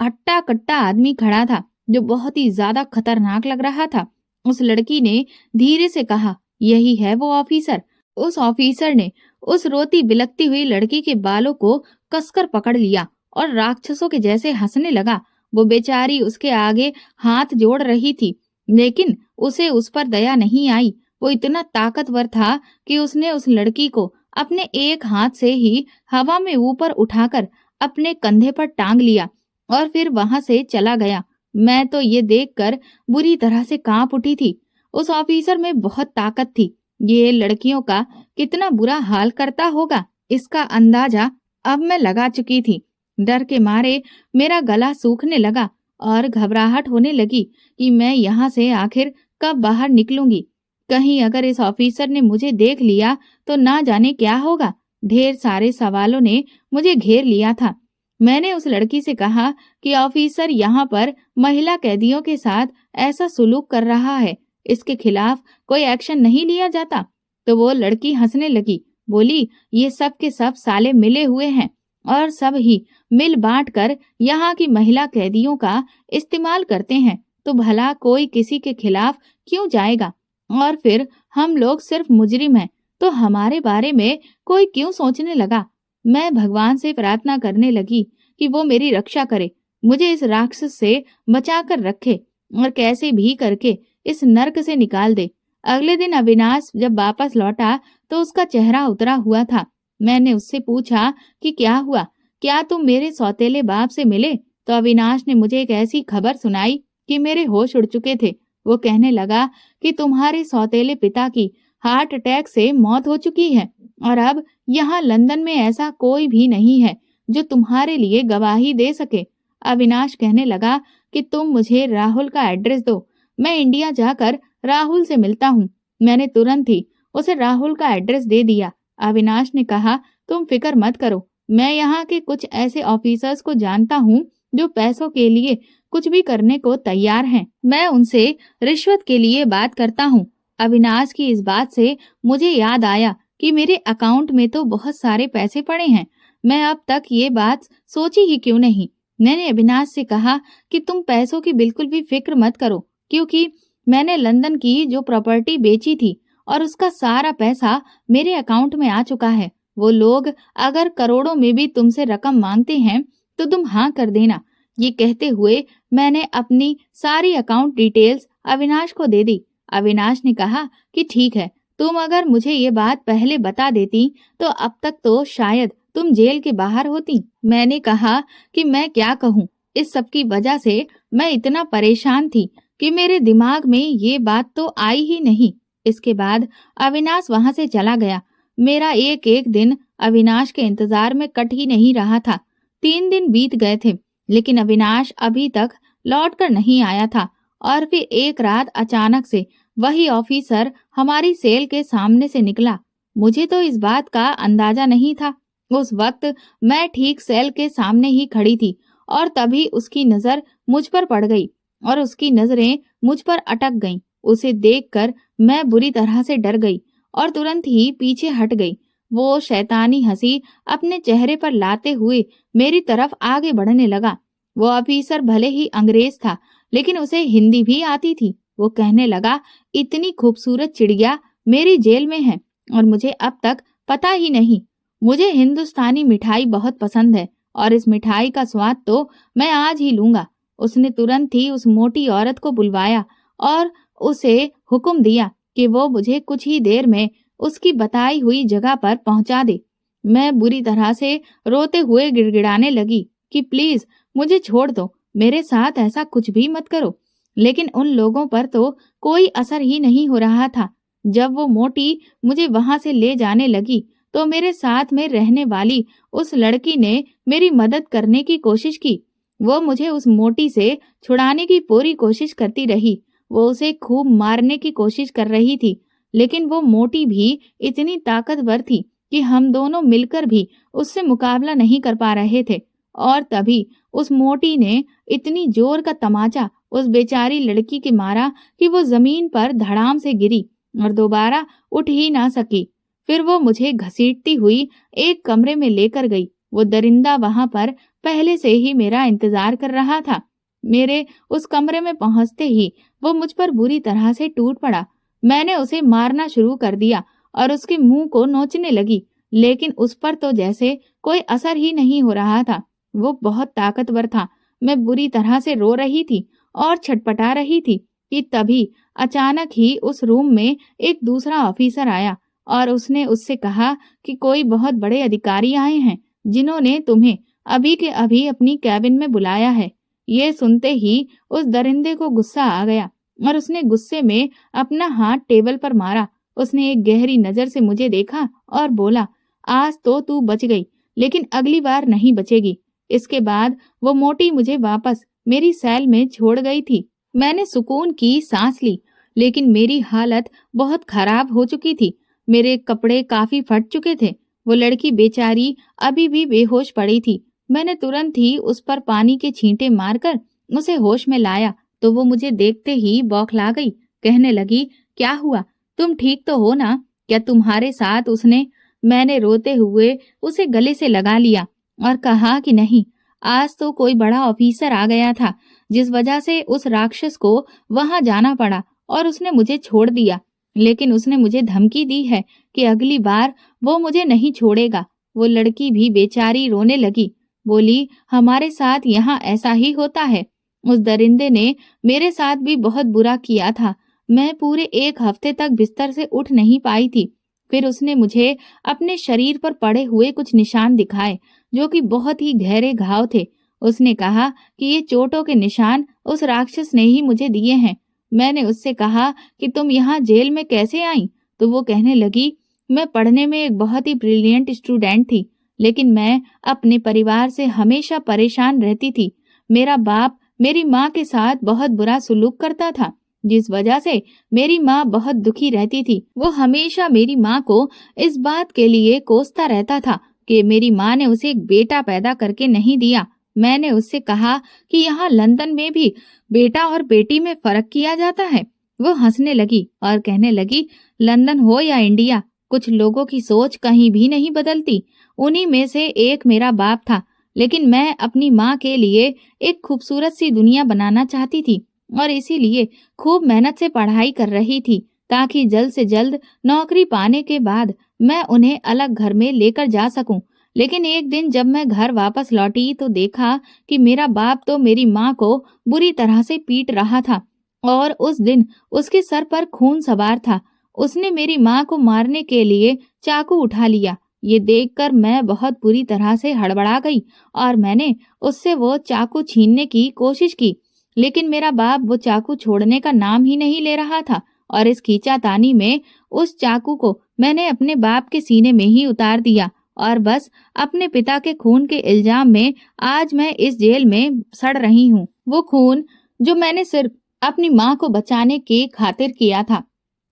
हट्टा कट्टा आदमी खड़ा था, जो बहुत ही ज्यादा खतरनाक लग रहा था। उस लड़की ने धीरे से कहा, यही है वो ऑफिसर। उस ऑफिसर ने उस रोती बिलखती हुई लड़की के बालों को कसकर पकड़ लिया और राक्षसों के जैसे हंसने लगा। वो बेचारी उसके आगे हाथ जोड़ रही थी, लेकिन उसे उस पर दया नहीं आई। वो इतना ताकतवर था कि उसने उस लड़की को अपने एक हाथ से ही हवा में ऊपर उठाकर अपने कंधे पर टांग लिया और फिर वहां से चला गया। मैं तो ये देखकर बुरी तरह से कांप उठी थी। उस ऑफिसर में बहुत ताकत थी। ये लड़कियों का कितना बुरा हाल करता होगा, इसका अंदाजा अब मैं लगा चुकी थी। डर के मारे मेरा गला सूखने लगा और घबराहट होने लगी कि मैं यहाँ से आखिर कब बाहर निकलूंगी। कहीं अगर इस ऑफिसर ने मुझे देख लिया तो ना जाने क्या होगा। ढेर सारे सवालों ने मुझे घेर लिया था। मैंने उस लड़की से कहा कि ऑफिसर यहाँ पर महिला कैदियों के साथ ऐसा सुलूक कर रहा है, इसके खिलाफ कोई एक्शन नहीं लिया जाता। तो वो लड़की हंसने लगी, बोली, ये सब के सब साले मिले हुए हैं और सब ही मिल बांट कर यहाँ की महिला कैदियों का इस्तेमाल करते हैं। तो भला कोई किसी के खिलाफ क्यों जाएगा? और फिर हम लोग सिर्फ मुजरिम हैं, तो हमारे बारे में कोई क्यों सोचने लगा? मैं भगवान से प्रार्थना करने लगी कि वो मेरी रक्षा करे, मुझे इस राक्षस से बचा कर रखे और कैसे भी करके इस नर्क से निकाल दे। अगले दिन अविनाश जब वापस लौटा तो उसका चेहरा उतरा हुआ था। मैंने उससे पूछा कि क्या हुआ, क्या तुम मेरे सौतेले बाप से मिले? तो अविनाश ने मुझे एक ऐसी खबर सुनाई कि मेरे होश उड़ चुके थे। वो कहने लगा कि तुम्हारे सौतेले पिता की हार्ट अटैक से मौत हो चुकी है और अब यहाँ लंदन में ऐसा कोई भी नहीं है जो तुम्हारे लिए गवाही दे सके। अविनाश कहने लगा कि तुम मुझे राहुल का एड्रेस दो, मैं इंडिया जाकर राहुल से मिलता हूँ। मैंने तुरंत ही उसे राहुल का एड्रेस दे दिया। अविनाश ने कहा, तुम फिक्र मत करो, मैं यहाँ के कुछ ऐसे ऑफिसर्स को जानता हूँ जो पैसों के लिए कुछ भी करने को तैयार हैं। मैं उनसे रिश्वत के लिए बात करता हूँ। अविनाश की इस बात से मुझे याद आया कि मेरे अकाउंट में तो बहुत सारे पैसे पड़े हैं। मैं अब तक ये बात सोची ही क्यों नहीं। मैंने अविनाश से कहा कि तुम पैसों की बिल्कुल भी फिक्र मत करो, क्योंकि मैंने लंदन की जो प्रॉपर्टी बेची थी और उसका सारा पैसा मेरे अकाउंट में आ चुका है। वो लोग अगर करोड़ों में भी तुमसे रकम मांगते हैं तो तुम हाँ कर देना। ये कहते हुए मैंने अपनी सारी अकाउंट डिटेल्स अविनाश को दे दी। अविनाश ने कहा कि ठीक है, तुम अगर मुझे ये बात पहले बता देती तो अब तक तो शायद तुम जेल के बाहर होती। मैंने कहा कि मैं क्या कहूँ, इस सब की वजह से मैं इतना परेशान थी कि मेरे दिमाग में ये बात तो आई ही नहीं। इसके बाद अविनाश वहां से चला गया। मेरा एक एक दिन अविनाश के इंतजार में कट ही नहीं रहा था। 3 दिन बीत गए थे, लेकिन अविनाश अभी तक लौट कर नहीं आया था। और फिर एक रात अचानक से वही ऑफिसर हमारी सेल के सामने से निकला। मुझे तो इस बात का अंदाजा नहीं था। उस वक्त मैं ठीक सेल के सामने ही खड़ी थी और तभी उसकी नजर मुझ पर पड़ गई और उसकी नजरें मुझ पर अटक गईं। उसे देखकर मैं बुरी तरह से डर गई और तुरंत ही पीछे हट गई। वो शैतानी हंसी अपने चेहरे पर लाते हुए मेरी तरफ आगे बढ़ने लगा। वो ऑफिसर भले ही अंग्रेज था, लेकिन उसे हिंदी भी आती थी। वो कहने लगा, इतनी खूबसूरत चिड़िया मेरी जेल में है और मुझे अब तक पता ही नहीं। मुझे हिंदुस्तानी मिठाई बहुत पसंद है और इस मिठाई का स्वाद तो मैं आज ही लूंगा। उसने तुरंत ही उस मोटी औरत को बुलवाया और उसे हुक्म दिया कि वो मुझे कुछ ही देर में उसकी बताई हुई जगह पर पहुंचा दे। मैं बुरी तरह से रोते हुए गिड़गिड़ाने लगी कि प्लीज मुझे छोड़ दो, मेरे साथ ऐसा कुछ भी मत करो। लेकिन उन लोगों पर तो कोई असर ही नहीं हो रहा था। जब वो मोटी मुझे वहां से ले जाने लगी तो मेरे साथ में रहने वाली उस लड़की ने मेरी मदद करने की कोशिश की। वो मुझे उस मोटी से छुड़ाने की पूरी कोशिश करती रही। वो उसे खूब मारने की कोशिश कर रही थी, लेकिन वो मोटी भी इतनी ताकतवर थी कि हम दोनों मिलकर भी उससे मुकाबला नहीं कर पा रहे थे। और तभी उस मोटी ने इतनी जोर का तमाचा उस बेचारी लड़की के मारा कि वो जमीन पर धड़ाम से गिरी और दोबारा उठ ही ना सकी। फिर वो मुझे घसीटती हुई एक कमरे में लेकर गई। वो दरिंदा वहां पर पहले से ही मेरा इंतजार कर रहा था। मेरे उस कमरे में पहुंचते ही वो मुझ पर बुरी तरह से टूट पड़ा। मैंने उसे मारना शुरू कर दिया और उसके मुंह को नोचने लगी, लेकिन उस पर तो जैसे कोई असर ही नहीं हो रहा था। वो बहुत ताकतवर था। मैं बुरी तरह से रो रही थी और छटपटा रही थी कि तभी अचानक ही उस रूम में एक दूसरा ऑफिसर आया और उसने उससे कहा कि कोई बहुत बड़े अधिकारी आए हैं जिन्होंने तुम्हें अभी के अभी अपनी कैबिन में बुलाया है। ये सुनते ही उस दरिंदे को गुस्सा आ गया और उसने गुस्से में अपना हाथ टेबल पर मारा। उसने एक गहरी नजर से मुझे देखा और बोला, आज तो तू बच गई, लेकिन अगली बार नहीं बचेगी। इसके बाद वो मोटी मुझे वापस मेरी सेल में छोड़ गई थी। मैंने सुकून की सांस ली, लेकिन मेरी हालत बहुत खराब हो चुकी थी। मेरे कपड़े काफी फट चुके थे। वो लड़की बेचारी अभी भी बेहोश पड़ी थी। मैंने तुरंत ही उस पर पानी के छींटे मारकर उसे होश में लाया तो वो मुझे देखते ही बौखला गई। कहने लगी, क्या हुआ? तुम ठीक तो हो ना? क्या तुम्हारे साथ उसने? मैंने रोते हुए उसे गले से लगा लिया और कहा कि नहीं, आज तो कोई बड़ा ऑफिसर आ गया था जिस वजह से उस राक्षस को वहां जाना पड़ा और उसने मुझे छोड़ दिया। लेकिन उसने मुझे धमकी दी है कि अगली बार वो मुझे नहीं छोड़ेगा। वो लड़की भी बेचारी रोने लगी, बोली, हमारे साथ यहाँ ऐसा ही होता है। उस दरिंदे ने मेरे साथ भी बहुत बुरा किया था। मैं पूरे 1 हफ्ते तक बिस्तर से उठ नहीं पाई थी। फिर उसने मुझे अपने शरीर पर पड़े हुए कुछ निशान दिखाए जो कि बहुत ही गहरे घाव थे। उसने कहा कि ये चोटों के निशान उस राक्षस ने ही मुझे दिए हैं। मैंने उससे कहा कि तुम यहाँ जेल में कैसे आई? तो वो कहने लगी, मैं पढ़ने में एक बहुत ही ब्रिलियंट स्टूडेंट थी, लेकिन मैं अपने परिवार से हमेशा परेशान रहती थी। मेरा बाप मेरी माँ के साथ बहुत बुरा सुलूक करता था, जिस वजह से मेरी माँ बहुत दुखी रहती थी। वो हमेशा मेरी माँ को इस बात के लिए कोसता रहता था कि मेरी माँ ने उसे एक बेटा पैदा करके नहीं दिया। मैंने उससे कहा कि यहाँ लंदन में भी बेटा और बेटी में फर्क किया जाता है। वो हंसने लगी और कहने लगी, लंदन हो या इंडिया, कुछ लोगों की सोच कहीं भी नहीं बदलती। उन्हीं में से एक मेरा बाप था, लेकिन मैं अपनी माँ के लिए एक खूबसूरत सी दुनिया बनाना चाहती थी और इसीलिए खूब मेहनत से पढ़ाई कर रही थी ताकि जल्द से जल्द नौकरी पाने के बाद मैं उन्हें अलग घर में लेकर जा सकूं। लेकिन एक दिन जब मैं घर वापस लौटी तो देखा कि मेरा बाप तो मेरी माँ को बुरी तरह से पीट रहा था और उस दिन उसके सर पर खून सवार था। उसने मेरी माँ को मारने के लिए चाकू उठा लिया। ये देखकर मैं बहुत बुरी तरह से हड़बड़ा गई और मैंने उससे वो चाकू छीनने की कोशिश की, लेकिन मेरा बाप वो चाकू छोड़ने का नाम ही नहीं ले रहा था और इस खींचातानी में उस चाकू को मैंने अपने बाप के सीने में ही उतार दिया और बस अपने पिता के खून के इल्जाम में आज मैं इस जेल में सड़ रही हूँ। वो खून जो मैंने सिर्फ अपनी माँ को बचाने की खातिर किया था।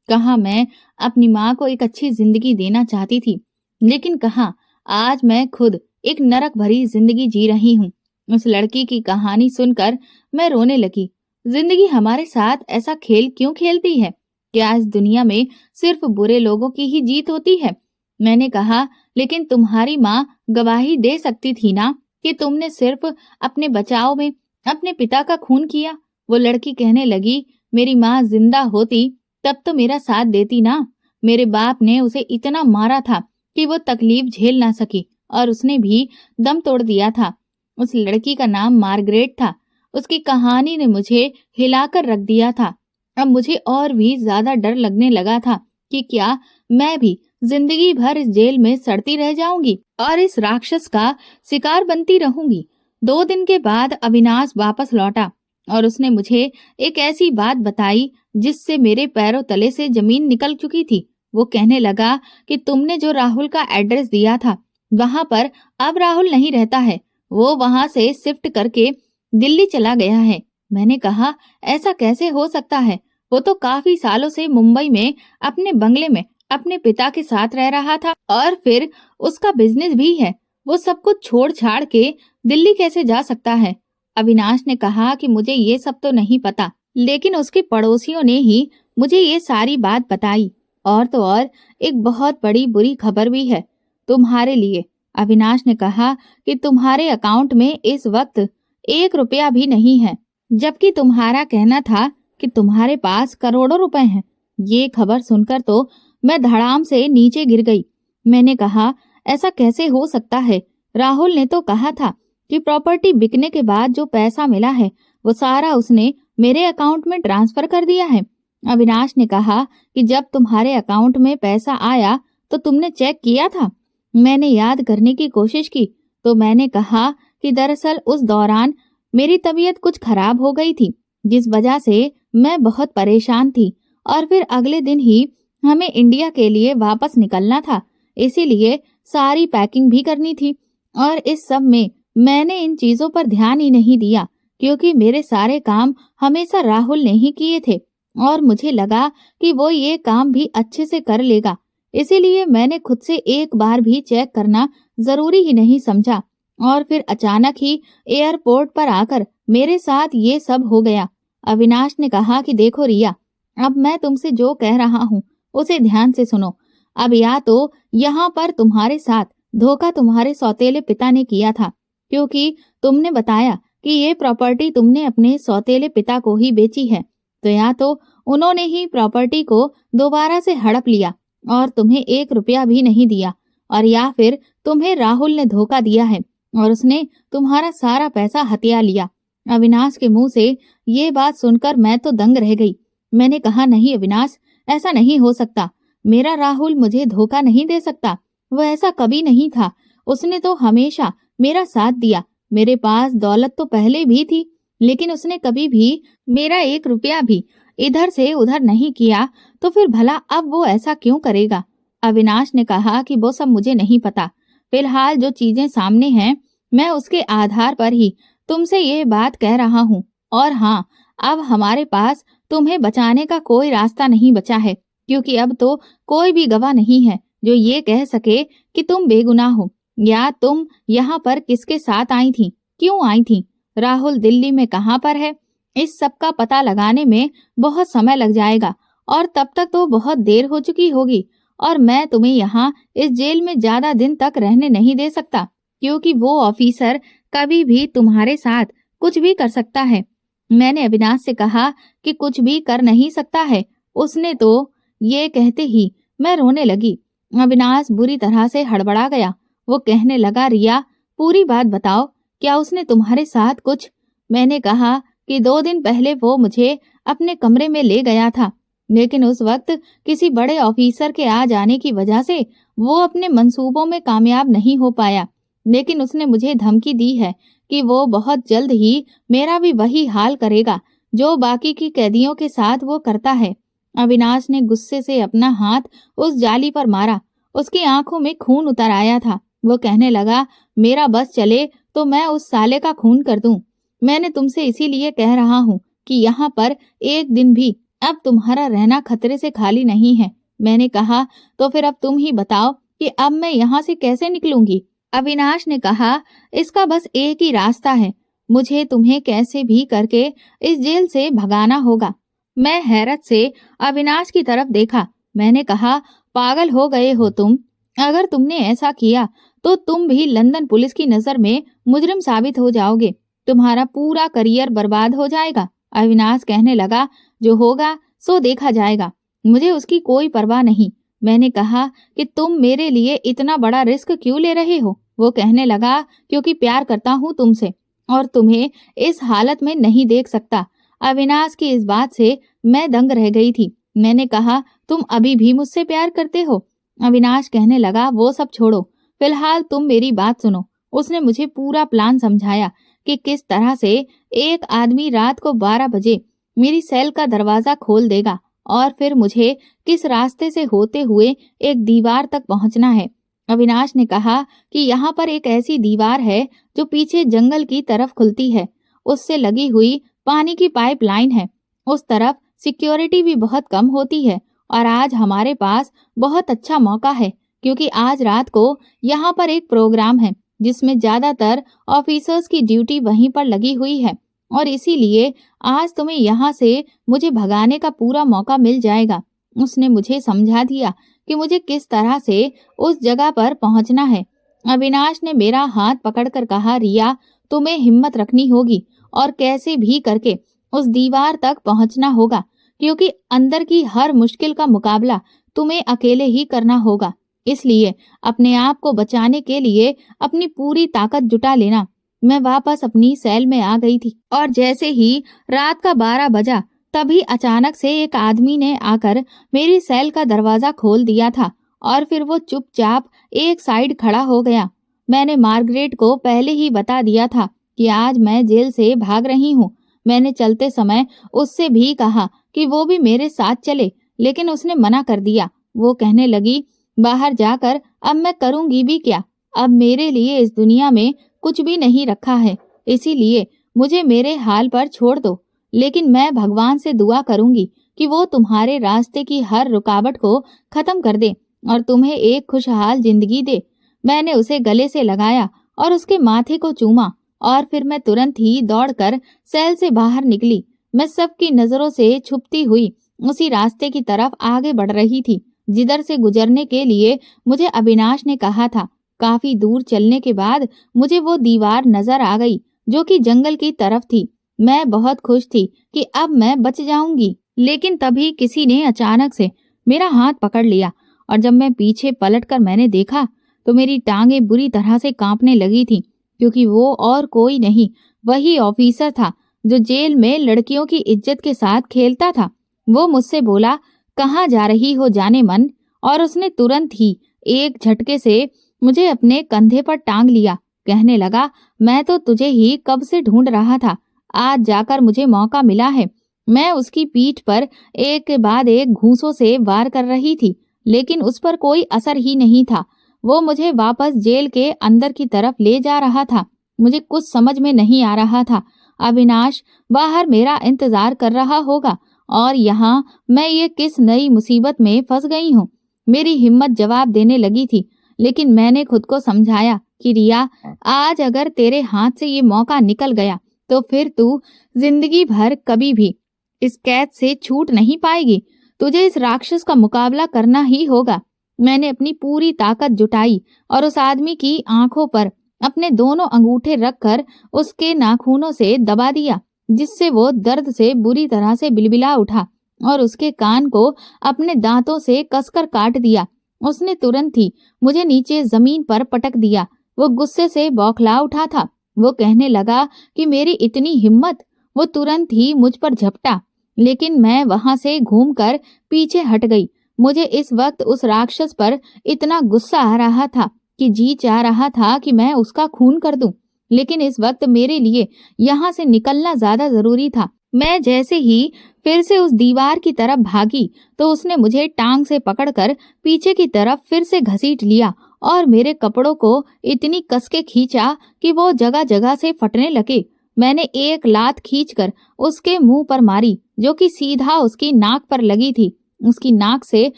कहाँ मैं अपनी माँ को एक अच्छी जिंदगी देना चाहती थी, लेकिन कहाँ आज मैं खुद एक नरक भरी जिंदगी जी रही हूँ। उस लड़की की कहानी सुनकर मैं रोने लगी। जिंदगी हमारे साथ ऐसा खेल क्यों खेलती है? क्या इस दुनिया में सिर्फ बुरे लोगों की ही जीत होती है? मैंने कहा, लेकिन तुम्हारी माँ गवाही दे सकती थी ना कि तुमने सिर्फ अपने बचाव में अपने पिता का खून किया। वो लड़की कहने लगी, मेरी माँ जिंदा होती तब तो मेरा साथ देती ना। मेरे बाप ने उसे इतना मारा था कि वो तकलीफ झेल ना सकी और उसने भी दम तोड़ दिया था। उस लड़की का नाम मार्गरेट था। उसकी कहानी ने मुझे हिलाकर रख दिया था। अब मुझे और भी ज्यादा डर लगने लगा था कि क्या मैं भी जिंदगी भर इस जेल में सड़ती रह जाऊंगी और इस राक्षस का शिकार बनती रहूंगी। 2 दिन के बाद अविनाश वापस लौटा और उसने मुझे एक ऐसी बात बताई जिससे मेरे पैरों तले से जमीन निकल चुकी थी। वो कहने लगा कि तुमने जो राहुल का एड्रेस दिया था वहां पर अब राहुल नहीं रहता है, वो वहां से शिफ्ट करके दिल्ली चला गया है। मैंने कहा ऐसा कैसे हो सकता है, वो तो काफी सालों से मुंबई में अपने बंगले में अपने पिता के साथ रह रहा था और फिर उसका बिजनेस भी है, वो सब कुछ छोड़ छाड़ के दिल्ली कैसे जा सकता है। अविनाश ने कहा कि मुझे ये सब तो नहीं पता, लेकिन उसके पड़ोसियों ने ही मुझे ये सारी बात बताई। और तो और एक बहुत बड़ी बुरी खबर भी है तुम्हारे लिए। अविनाश ने कहा कि तुम्हारे अकाउंट में इस वक्त 1 रुपया भी नहीं है, जबकि तुम्हारा कहना था कि तुम्हारे पास करोड़ों रुपए हैं। ये खबर सुनकर तो मैं धड़ाम से नीचे गिर गई। मैंने कहा ऐसा कैसे हो सकता है, राहुल ने तो कहा था कि प्रॉपर्टी बिकने के बाद जो पैसा मिला है वो सारा उसने मेरे अकाउंट में ट्रांसफर कर दिया है। अविनाश ने कहा कि जब तुम्हारे अकाउंट में पैसा आया तो तुमने चेक किया था। मैंने याद करने की कोशिश की तो मैंने कहा कि दरअसल उस दौरान मेरी तबीयत कुछ खराब हो गई थी, जिस वजह से मैं बहुत परेशान थी और फिर अगले दिन ही हमें इंडिया के लिए वापस निकलना था, इसीलिए सारी पैकिंग भी करनी थी। और इस सब में मैंने इन चीजों पर ध्यान ही नहीं दिया क्योंकि मेरे सारे काम हमेशा राहुल ने ही किए थे और मुझे लगा कि वो ये काम भी अच्छे से कर लेगा, इसीलिए मैंने खुद से एक बार भी चेक करना जरूरी ही नहीं समझा। और फिर अचानक ही एयरपोर्ट पर आकर मेरे साथ ये सब हो गया। अविनाश ने कहा कि देखो रिया, अब मैं तुमसे जो कह रहा हूँ उसे ध्यान से सुनो। अब या तो यहाँ पर तुम्हारे साथ धोखा तुम्हारे सौतेले पिता ने किया था, क्योंकि तुमने बताया कि ये प्रॉपर्टी तुमने अपने सौतेले पिता को ही बेची है, तो या तो उन्होंने ही प्रॉपर्टी को दोबारा से हड़प लिया और तुम्हें 1 रुपया भी नहीं दिया, और या फिर तुम्हें राहुल ने धोखा दिया है और उसने तुम्हारा सारा पैसा हथिया लिया। अविनाश के मुंह से ये बात सुनकर मैं तो दंग रह गई। मैंने कहा नहीं अविनाश, ऐसा नहीं हो सकता, मेरा राहुल मुझे धोखा नहीं दे सकता, वो ऐसा कभी नहीं था। उसने तो हमेशा मेरा साथ दिया, मेरे पास दौलत तो पहले भी थी, लेकिन उसने कभी भी मेरा 1 रुपया भी इधर से उधर नहीं किया, तो फिर भला अब वो ऐसा क्यों करेगा। अविनाश ने कहा कि वो सब मुझे नहीं पता, फिलहाल जो चीजें सामने हैं मैं उसके आधार पर ही तुमसे ये बात कह रहा हूँ। और हाँ, अब हमारे पास तुम्हें बचाने का कोई रास्ता नहीं बचा है, क्योंकि अब तो कोई भी गवाह नहीं है जो ये कह सके कि तुम बेगुनाह हो या तुम यहाँ पर किसके साथ आई थी, क्यों आई थी, राहुल दिल्ली में कहाँ पर है। इस सब का पता लगाने में बहुत समय लग जाएगा और तब तक तो बहुत देर हो चुकी होगी, और मैं तुम्हें यहाँ इस जेल में ज्यादा दिन तक रहने नहीं दे सकता, क्योंकि वो ऑफिसर कभी भी तुम्हारे साथ कुछ भी कर सकता है। मैंने अविनाश से कहा कि कुछ भी कर नहीं सकता है, उसने तो ये कहते ही मैं रोने लगी। अविनाश बुरी तरह से हड़बड़ा गया। वो कहने लगा रिया, पूरी बात बताओ, क्या उसने तुम्हारे साथ कुछ। मैंने कहा कि 2 दिन पहले वो मुझे अपने कमरे में ले गया था, लेकिन उस वक्त किसी बड़े ऑफिसर के आ जाने की वजह से वो अपने मंसूबों में कामयाब नहीं हो पाया, लेकिन उसने मुझे धमकी दी है कि वो बहुत जल्द ही मेरा भी वही हाल करेगा जो बाकी की कैदियों के साथ वो करता है। अविनाश ने गुस्से से अपना हाथ उस जाली पर मारा, उसकी आंखों में खून उतर आया था। वो कहने लगा, मेरा बस चले तो मैं उस साले का खून कर दूं। मैंने तुमसे इसीलिए कह रहा हूँ कि यहाँ पर एक दिन भी अब तुम्हारा रहना खतरे से खाली नहीं है। मैंने कहा, तो फिर अब तुम ही बताओ कि अब मैं यहाँ से कैसे निकलूंगी। अविनाश ने कहा, इसका बस एक ही रास्ता है, मुझे तुम्हें कैसे भी करके इस जेल से भगाना होगा। मैं हैरत से अविनाश की तरफ देखा। मैंने कहा, पागल हो गए हो तुम, अगर तुमने ऐसा किया तो तुम भी लंदन पुलिस की नजर में मुजरिम साबित हो जाओगे, तुम्हारा पूरा करियर बर्बाद हो जाएगा। अविनाश कहने लगा, जो होगा सो देखा जाएगा, मुझे उसकी कोई परवाह नहीं। मैंने कहा कि तुम मेरे लिए इतना बड़ा रिस्क क्यों ले रहे हो। वो कहने लगा, क्योंकि प्यार करता हूँ तुमसे और तुम्हें इस हालत में नहीं देख सकता। अविनाश की इस बात से मैं दंग रह गई थी। मैंने कहा, तुम अभी भी मुझसे प्यार करते हो। अविनाश कहने लगा, वो सब छोड़ो, फिलहाल तुम मेरी बात सुनो। उसने मुझे पूरा प्लान समझाया कि किस तरह से एक आदमी रात को 12 बजे मेरी सेल का दरवाजा खोल देगा और फिर मुझे किस रास्ते से होते हुए एक दीवार तक पहुंचना है। अविनाश ने कहा कि यहाँ पर एक ऐसी दीवार है जो पीछे जंगल की तरफ खुलती है। उससे लगी हुई पानी की पाइपलाइन है। उस तरफ सिक्योरिटी भी बहुत कम होती है और आज हमारे पास बहुत अच्छा मौका है क्योंकि आज रात को यहाँ पर एक प्रोग्राम है जिसमें ज्यादातर ऑफिसर्स की ड्यूटी वहीं पर लगी हुई है और इसीलिए आज तुम्हें यहाँ से मुझे भगाने का पूरा मौका मिल जाएगा। उसने मुझे समझा दिया कि मुझे किस तरह से उस जगह पर पहुंचना है। अविनाश ने मेरा हाथ पकड़कर कहा, रिया, तुम्हें हिम्मत रखनी होगी और कैसे भी करके उस दीवार तक पहुंचना होगा क्योंकि अंदर की हर मुश्किल का मुकाबला तुम्हें अकेले ही करना होगा। इसलिए अपने आप को बचाने के लिए अपनी पूरी ताकत जुटा लेना। मैं वापस अपनी सेल में आ गई थी और जैसे ही रात का 12 बजा तभी अचानक से एक आदमी ने आकर मेरी सेल का दरवाजा खोल दिया था और फिर वो चुपचाप एक साइड खड़ा हो गया। मैंने मार्गरेट को पहले ही बता दिया था कि आज मैं जेल से भाग रही हूँ। मैंने चलते समय उससे भी कहा कि वो भी मेरे साथ चले, लेकिन उसने मना कर दिया। वो कहने लगी, बाहर जाकर अब मैं करूंगी भी क्या? अब मेरे लिए इस दुनिया में कुछ भी नहीं रखा है, इसीलिए मुझे मेरे हाल पर छोड़ दो। लेकिन मैं भगवान से दुआ करूंगी कि वो तुम्हारे रास्ते की हर रुकावट को खत्म कर दे और तुम्हें एक खुशहाल जिंदगी दे। मैंने उसे गले से लगाया और उसके माथे को चूमा और फिर मैं तुरंत ही दौड़कर सेल से बाहर निकली। मैं सबकी नजरों से छुपती हुई उसी रास्ते की तरफ आगे बढ़ रही थी जिधर से गुजरने के लिए मुझे अविनाश ने कहा था। काफी दूर चलने के बाद मुझे वो दीवार नजर आ गई जो कि जंगल की तरफ थी। मैं बहुत खुश थी कि अब मैं बच जाऊंगी, लेकिन तभी किसी ने अचानक से मेरा हाथ पकड़ लिया और जब मैं पीछे पलटकर मैंने देखा तो मेरी टांगें बुरी तरह से कांपने लगी थी क्योंकि वो और कोई नहीं, वही ऑफिसर था जो जेल में लड़कियों की इज्जत के साथ खेलता था। वो मुझसे बोला, कहाँ जा रही हो जाने मन? और उसने तुरंत ही एक झटके से मुझे अपने कंधे पर टांग लिया। कहने लगा, मैं तो तुझे ही कब से ढूंढ रहा था, आज जाकर मुझे मौका मिला है। मैं उसकी पीठ पर एक के बाद एक घूंसों से वार कर रही थी, लेकिन उस पर कोई असर ही नहीं था। वो मुझे वापस जेल के अंदर की तरफ ले जा रहा था। मुझे कुछ समझ में नहीं आ रहा था। अविनाश बाहर मेरा इंतजार कर रहा होगा और यहाँ मैं ये किस नई मुसीबत में फंस गई हूँ। मेरी हिम्मत जवाब देने लगी थी, लेकिन मैंने खुद को समझाया कि रिया, आज अगर तेरे हाथ से ये मौका निकल गया तो फिर तू जिंदगी भर कभी भी इस कैद से छूट नहीं पाएगी। तुझे इस राक्षस का मुकाबला करना ही होगा। मैंने अपनी पूरी ताकत जुटाई और उस आदमी की आंखों पर अपने दोनों अंगूठे रखकर उसके नाखूनों से दबा दिया, जिससे वो दर्द से बुरी तरह से बिलबिला उठा और उसके कान को अपने दांतों से कसकर काट दिया। उसने तुरंत ही मुझे नीचे जमीन पर पटक दिया। वो गुस्से से बौखला उठा था। वो कहने लगा कि मेरी इतनी हिम्मत। वो तुरंत ही मुझ पर झपटा, लेकिन मैं वहां से घूमकर पीछे हट गई। मुझे इस वक्त उस राक्षस पर इतना गुस्सा आ रहा था कि जी चाह रहा था कि मैं उसका खून कर दूं, लेकिन इस वक्त मेरे लिए यहाँ से निकलना ज्यादा जरूरी था। मैं जैसे ही फिर से उस दीवार की तरफ भागी तो उसने मुझे टांग से पकड़कर पीछे की तरफ फिर से घसीट लिया और मेरे कपड़ों को इतनी कसके खींचा कि वो जगह जगह से फटने लगे। मैंने एक लात खींचकर उसके मुंह पर मारी जो कि सीधा उसकी नाक पर लगी थी। उसकी नाक से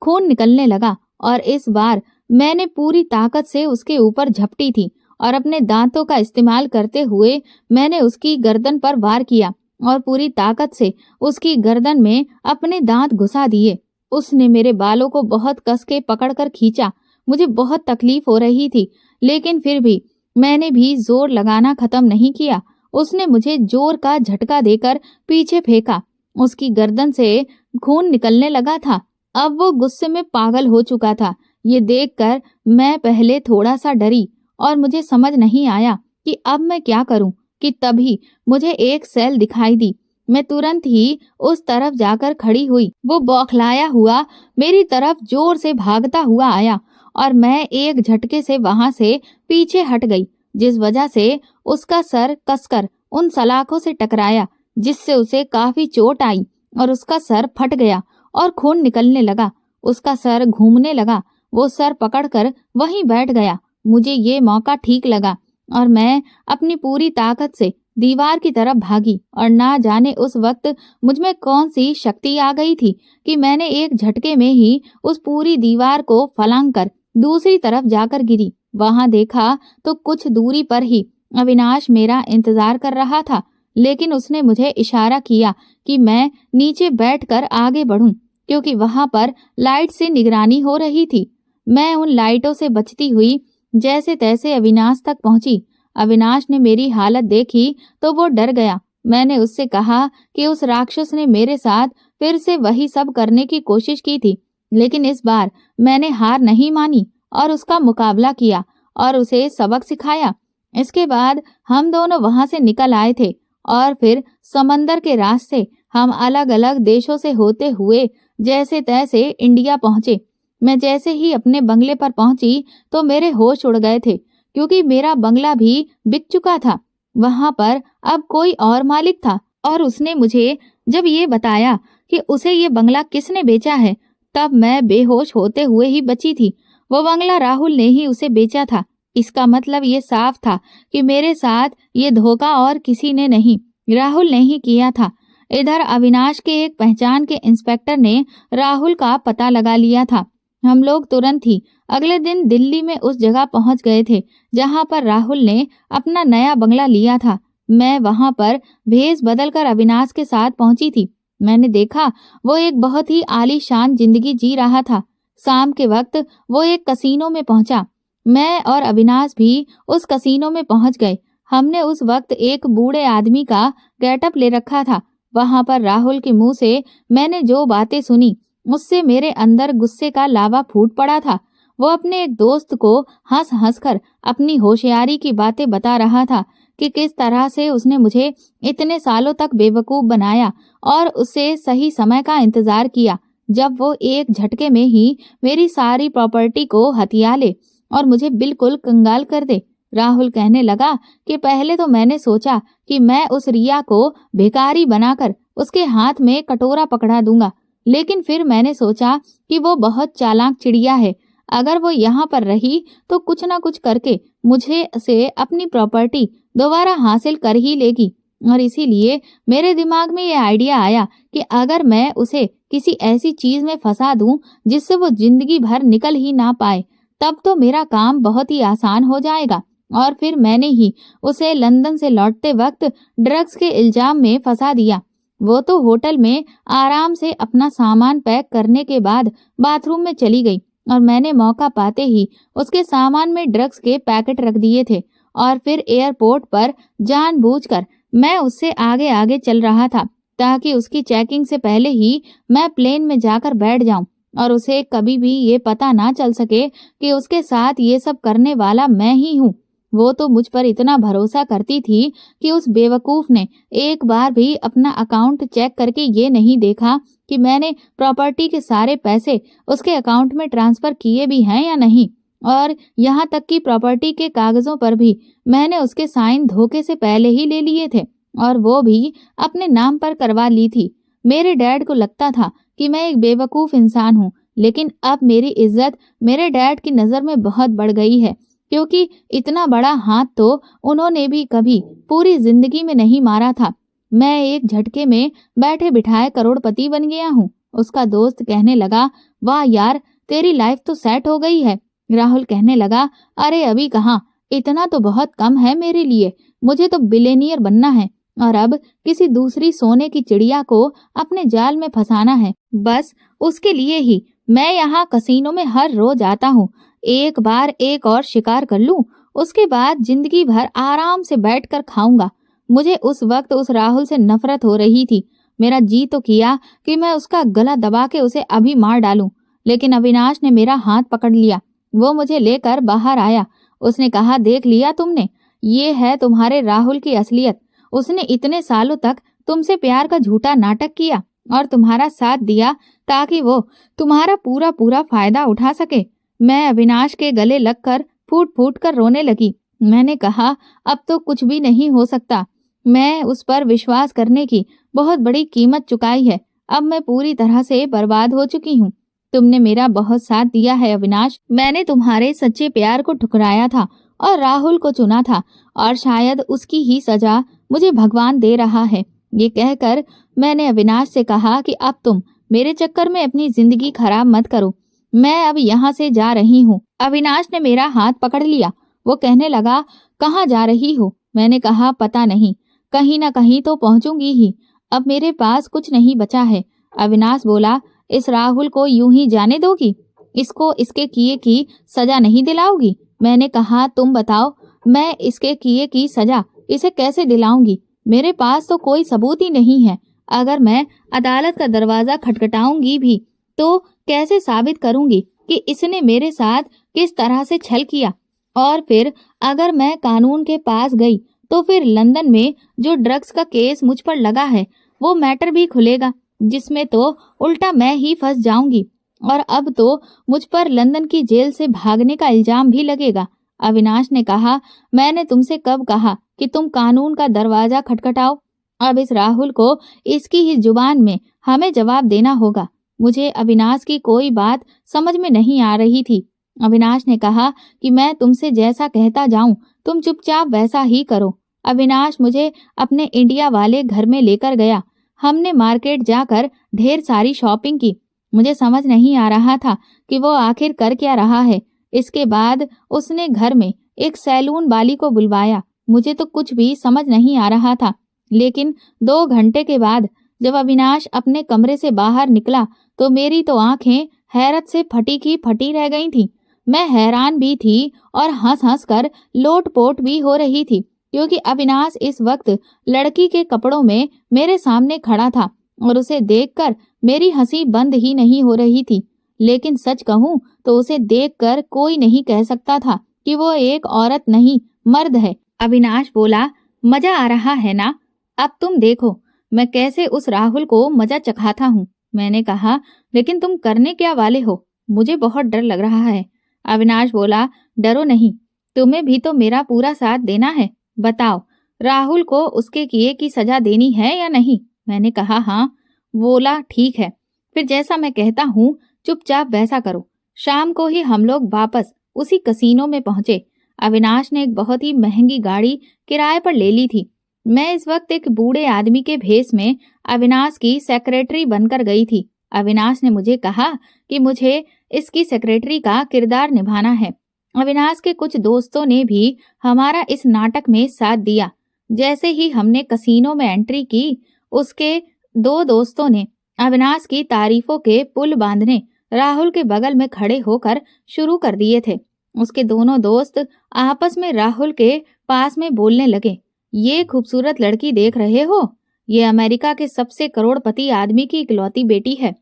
खून निकलने लगा और इस बार मैंने पूरी ताकत से उसके ऊपर झपटी थी और अपने दांतों का इस्तेमाल करते हुए मैंने उसकी गर्दन पर वार किया और पूरी ताकत से उसकी गर्दन में अपने दांत घुसा दिए। उसने मेरे बालों को बहुत कस के पकड़कर खींचा। मुझे बहुत तकलीफ हो रही थी, लेकिन फिर भी मैंने भी जोर लगाना खत्म नहीं किया। उसने मुझे जोर का झटका देकर पीछे फेंका। उसकी गर्दन से खून निकलने लगा था। अब वो गुस्से में पागल हो चुका था। ये देखकर मैं पहले थोड़ा सा डरी और मुझे समझ नहीं आया कि अब मैं क्या करूं कि तभी मुझे एक सेल दिखाई दी। मैं तुरंत ही उस तरफ जाकर खड़ी हुई। वो बौखलाया हुआ मेरी तरफ जोर से भागता हुआ आया और मैं एक झटके से वहां से पीछे हट गई, जिस वजह से उसका सर कसकर उन सलाखों से टकराया जिससे उसे काफी चोट आई और उसका सर फट गया और खून निकलने लगा। उसका सर घूमने लगा। वो सर पकड़कर वहीं बैठ गया। मुझे ये मौका ठीक लगा और मैं अपनी पूरी ताकत से दीवार की तरफ भागी और ना जाने उस वक्त मुझ में कौन सी शक्ति आ गई थी कि मैंने एक झटके में ही उस पूरी दीवार को फलांग कर दूसरी तरफ जाकर गिरी। वहां देखा तो कुछ दूरी पर ही अविनाश मेरा इंतजार कर रहा था, लेकिन उसने मुझे इशारा किया कि मैं नीचे बैठकर आगे बढ़ूं, क्योंकि वहां पर लाइट से निगरानी हो रही थी। मैं उन लाइटों से बचती हुई जैसे तैसे अविनाश तक पहुंची। अविनाश ने मेरी हालत देखी तो वो डर गया। मैंने उससे कहा कि उस राक्षस ने मेरे साथ फिर से वही सब करने की कोशिश की थी, लेकिन इस बार मैंने हार नहीं मानी और उसका मुकाबला किया और उसे सबक सिखाया। इसके बाद हम दोनों वहां से निकल आए थे और फिर समंदर के रास्ते हम अलग अलग देशों से होते हुए जैसे तैसे इंडिया पहुंचे। मैं जैसे ही अपने बंगले पर पहुंची तो मेरे होश उड़ गए थे, क्योंकि मेरा बंगला भी बिक चुका था। वहां पर अब कोई और मालिक था और उसने मुझे जब ये बताया कि उसे ये बंगला किसने बेचा है, तब मैं बेहोश होते हुए ही बची थी। वो बंगला राहुल ने ही उसे बेचा था। इसका मतलब ये साफ था कि मेरे साथ ये धोखा और किसी ने नहीं, राहुल ने ही किया था। इधर अविनाश के एक पहचान के इंस्पेक्टर ने राहुल का पता लगा लिया था। हम लोग तुरंत ही अगले दिन दिल्ली में उस जगह पहुंच गए थे जहां पर राहुल ने अपना नया बंगला लिया था। मैं वहां पर भेष बदलकर अविनाश के साथ पहुंची थी। मैंने देखा वो एक बहुत ही आलीशान जिंदगी जी रहा था। शाम के वक्त वो एक कसीनो में पहुंचा। मैं और अविनाश भी उस कसीनो में पहुंच गए। हमने उस वक्त एक बूढ़े आदमी का गेटअप ले रखा था। वहां पर राहुल के मुंह से मैंने जो बातें सुनी, उससे मेरे अंदर गुस्से का लावा फूट पड़ा था। वो अपने एक दोस्त को हंस हंस कर अपनी होशियारी की बातें बता रहा था कि किस तरह से उसने मुझे इतने सालों तक बेवकूफ बनाया और उससे सही समय का इंतजार किया जब वो एक झटके में ही मेरी सारी प्रॉपर्टी को हथिया ले और मुझे बिल्कुल कंगाल कर दे। राहुल कहने लगा कि पहले तो मैंने सोचा कि मैं उस रिया को भिखारी बनाकर उसके हाथ में कटोरा पकड़ा दूंगा, लेकिन फिर मैंने सोचा कि वो बहुत चालाक चिड़िया है। अगर वो यहाँ पर रही तो कुछ ना कुछ करके मुझे से अपनी प्रॉपर्टी दोबारा हासिल कर ही लेगी, और इसीलिए मेरे दिमाग में ये आइडिया आया कि अगर मैं उसे किसी ऐसी चीज में फंसा दूं जिससे वो जिंदगी भर निकल ही ना पाए, तब तो मेरा काम बहुत ही आसान हो जाएगा। और फिर मैंने ही उसे लंदन से लौटते वक्त ड्रग्स के इल्जाम में फंसा दिया। वो तो होटल में आराम से अपना सामान पैक करने के बाद बाथरूम में चली गई और मैंने मौका पाते ही उसके सामान में ड्रग्स के पैकेट रख दिए थे और फिर एयरपोर्ट पर जानबूझकर मैं उससे आगे आगे चल रहा था ताकि उसकी चेकिंग से पहले ही मैं प्लेन में जाकर बैठ जाऊं और उसे कभी भी ये पता ना चल सके कि उसके साथ ये सब करने वाला मैं ही हूँ। वो तो मुझ पर इतना भरोसा करती थी कि उस बेवकूफ ने एक बार भी अपना अकाउंट चेक करके ये नहीं देखा कि मैंने प्रॉपर्टी के सारे पैसे उसके अकाउंट में ट्रांसफर किए भी हैं या नहीं, और यहाँ तक कि प्रॉपर्टी के कागजों पर भी मैंने उसके साइन धोखे से पहले ही ले लिए थे और वो भी अपने नाम पर करवा ली थी। मेरे डैड को लगता था कि मैं एक बेवकूफ इंसान हूँ, लेकिन अब मेरी इज्जत मेरे डैड की नजर में बहुत बढ़ गई है, क्योंकि इतना बड़ा हाथ तो उन्होंने भी कभी पूरी जिंदगी में नहीं मारा था। मैं एक झटके में बैठे बिठाए करोड़पति बन गया हूँ। उसका दोस्त कहने लगा, वाह यार, तेरी लाइफ तो सेट हो गई है। राहुल कहने लगा, अरे अभी कहाँ, इतना तो बहुत कम है मेरे लिए। मुझे तो बिलियनियर बनना है और अब किसी दूसरी सोने की चिड़िया को अपने जाल में फंसाना है। बस उसके लिए ही मैं यहाँ कसीनो में हर रोज आता हूँ। एक बार एक और शिकार कर लूं, उसके बाद जिंदगी भर आराम से बैठकर खाऊंगा। मुझे उस वक्त उस राहुल से नफरत हो रही थी। मेरा जी तो किया कि मैं उसका गला दबा के उसे अभी मार डालूं, लेकिन अविनाश ने मेरा हाथ पकड़ लिया। वो मुझे लेकर बाहर आया। उसने कहा, देख लिया तुमने, ये है तुम्हारे राहुल की असलियत। उसने इतने सालों तक तुमसे प्यार का झूठा नाटक किया और तुम्हारा साथ दिया ताकि वो तुम्हारा पूरा पूरा फायदा उठा सके। मैं अविनाश के गले लगकर फूट फूट कर रोने लगी। मैंने कहा, अब तो कुछ भी नहीं हो सकता। मैं उस पर विश्वास करने की बहुत बड़ी कीमत चुकाई है। अब मैं पूरी तरह से बर्बाद हो चुकी हूँ। तुमने मेरा बहुत साथ दिया है अविनाश। मैंने तुम्हारे सच्चे प्यार को ठुकराया था और राहुल को चुना था, और शायद उसकी ही सजा मुझे भगवान दे रहा है। ये कहकर मैंने अविनाश से कहा कि अब तुम मेरे चक्कर में अपनी जिंदगी खराब मत करो। मैं अब यहाँ से जा रही हूँ। अविनाश ने मेरा हाथ पकड़ लिया। वो कहने लगा, कहाँ जा रही हो? मैंने कहा, पता नहीं, कहीं ना कहीं तो पहुंचूंगी ही। अब मेरे पास कुछ नहीं बचा है। अविनाश बोला, इस राहुल को यूं ही जाने दोगी? इसको इसके किए की सजा नहीं दिलाओगी? मैंने कहा, तुम बताओ, मैं इसके किए की सजा इसे कैसे दिलाऊंगी? मेरे पास तो कोई सबूत ही नहीं है। अगर मैं अदालत का दरवाजा खटखटाऊंगी भी तो कैसे साबित करूंगी कि इसने मेरे साथ किस तरह से छल किया? और फिर अगर मैं कानून के पास गई तो फिर लंदन में जो ड्रग्स का केस मुझ पर लगा है वो मैटर भी खुलेगा, जिसमें तो उल्टा मैं ही फंस जाऊंगी। और अब तो मुझ पर लंदन की जेल से भागने का इल्जाम भी लगेगा। अविनाश ने कहा, मैंने तुमसे कब कहा कि तुम कानून का दरवाजा खटखटाओ? अब इस राहुल को इसकी ही जुबान में हमें जवाब देना होगा। मुझे अविनाश की कोई बात समझ में नहीं आ रही थी। अविनाश ने कहा कि मैं तुमसे जैसा कहता जाऊं तुम चुपचाप वैसा ही करो। अविनाश मुझे अपने इंडिया वाले घर में लेकर गया। हमने मार्केट जाकर ढेर सारी शॉपिंग की। मुझे समझ नहीं आ रहा था कि वो आखिर कर क्या रहा है। इसके बाद उसने घर में एक सैलून वाली को बुलवाया। मुझे तो कुछ भी समझ नहीं आ रहा था। लेकिन 2 घंटे के बाद जब अविनाश अपने कमरे से बाहर निकला तो मेरी तो आंखें हैरत से फटी की फटी रह गई थी। मैं हैरान भी थी और हंस हंस कर लोटपोट भी हो रही थी, क्योंकि अविनाश इस वक्त लड़की के कपड़ों में मेरे सामने खड़ा था और उसे देखकर मेरी हंसी बंद ही नहीं हो रही थी। लेकिन सच कहूं तो उसे देखकर कोई नहीं कह सकता था कि वो एक औरत नहीं, मर्द है। अविनाश बोला, मजा आ रहा है ना? अब तुम देखो मैं कैसे उस राहुल को मजा चखाता हूँ। मैंने कहा, लेकिन तुम करने क्या वाले हो? मुझे बहुत डर लग रहा है। अविनाश बोला, डरो नहीं, तुम्हें भी तो मेरा पूरा साथ देना है। बताओ, राहुल को उसके किए की सजा देनी है या नहीं? मैंने कहा, हाँ। बोला, ठीक है, फिर जैसा मैं कहता हूँ चुपचाप वैसा करो। शाम को ही हम लोग वापस उसी कसीनो में पहुंचे। अविनाश ने एक बहुत ही महंगी गाड़ी किराए पर ले ली थी। मैं इस वक्त एक बूढ़े आदमी के भेष में अविनाश की सेक्रेटरी बनकर गई थी। अविनाश ने मुझे कहा कि मुझे इसकी सेक्रेटरी का किरदार निभाना है। अविनाश के कुछ दोस्तों ने भी हमारा इस नाटक में साथ दिया। जैसे ही हमने कसीनो में एंट्री की, उसके 2 दोस्तों ने अविनाश की तारीफों के पुल बांधने राहुल के बगल में खड़े होकर शुरू कर दिए थे। उसके दोनों दोस्त आपस में राहुल के पास में बोलने लगे, ये खूबसूरत लड़की देख रहे हो? ये अमेरिका के सबसे करोड़पति आदमी की इकलौती बेटी है।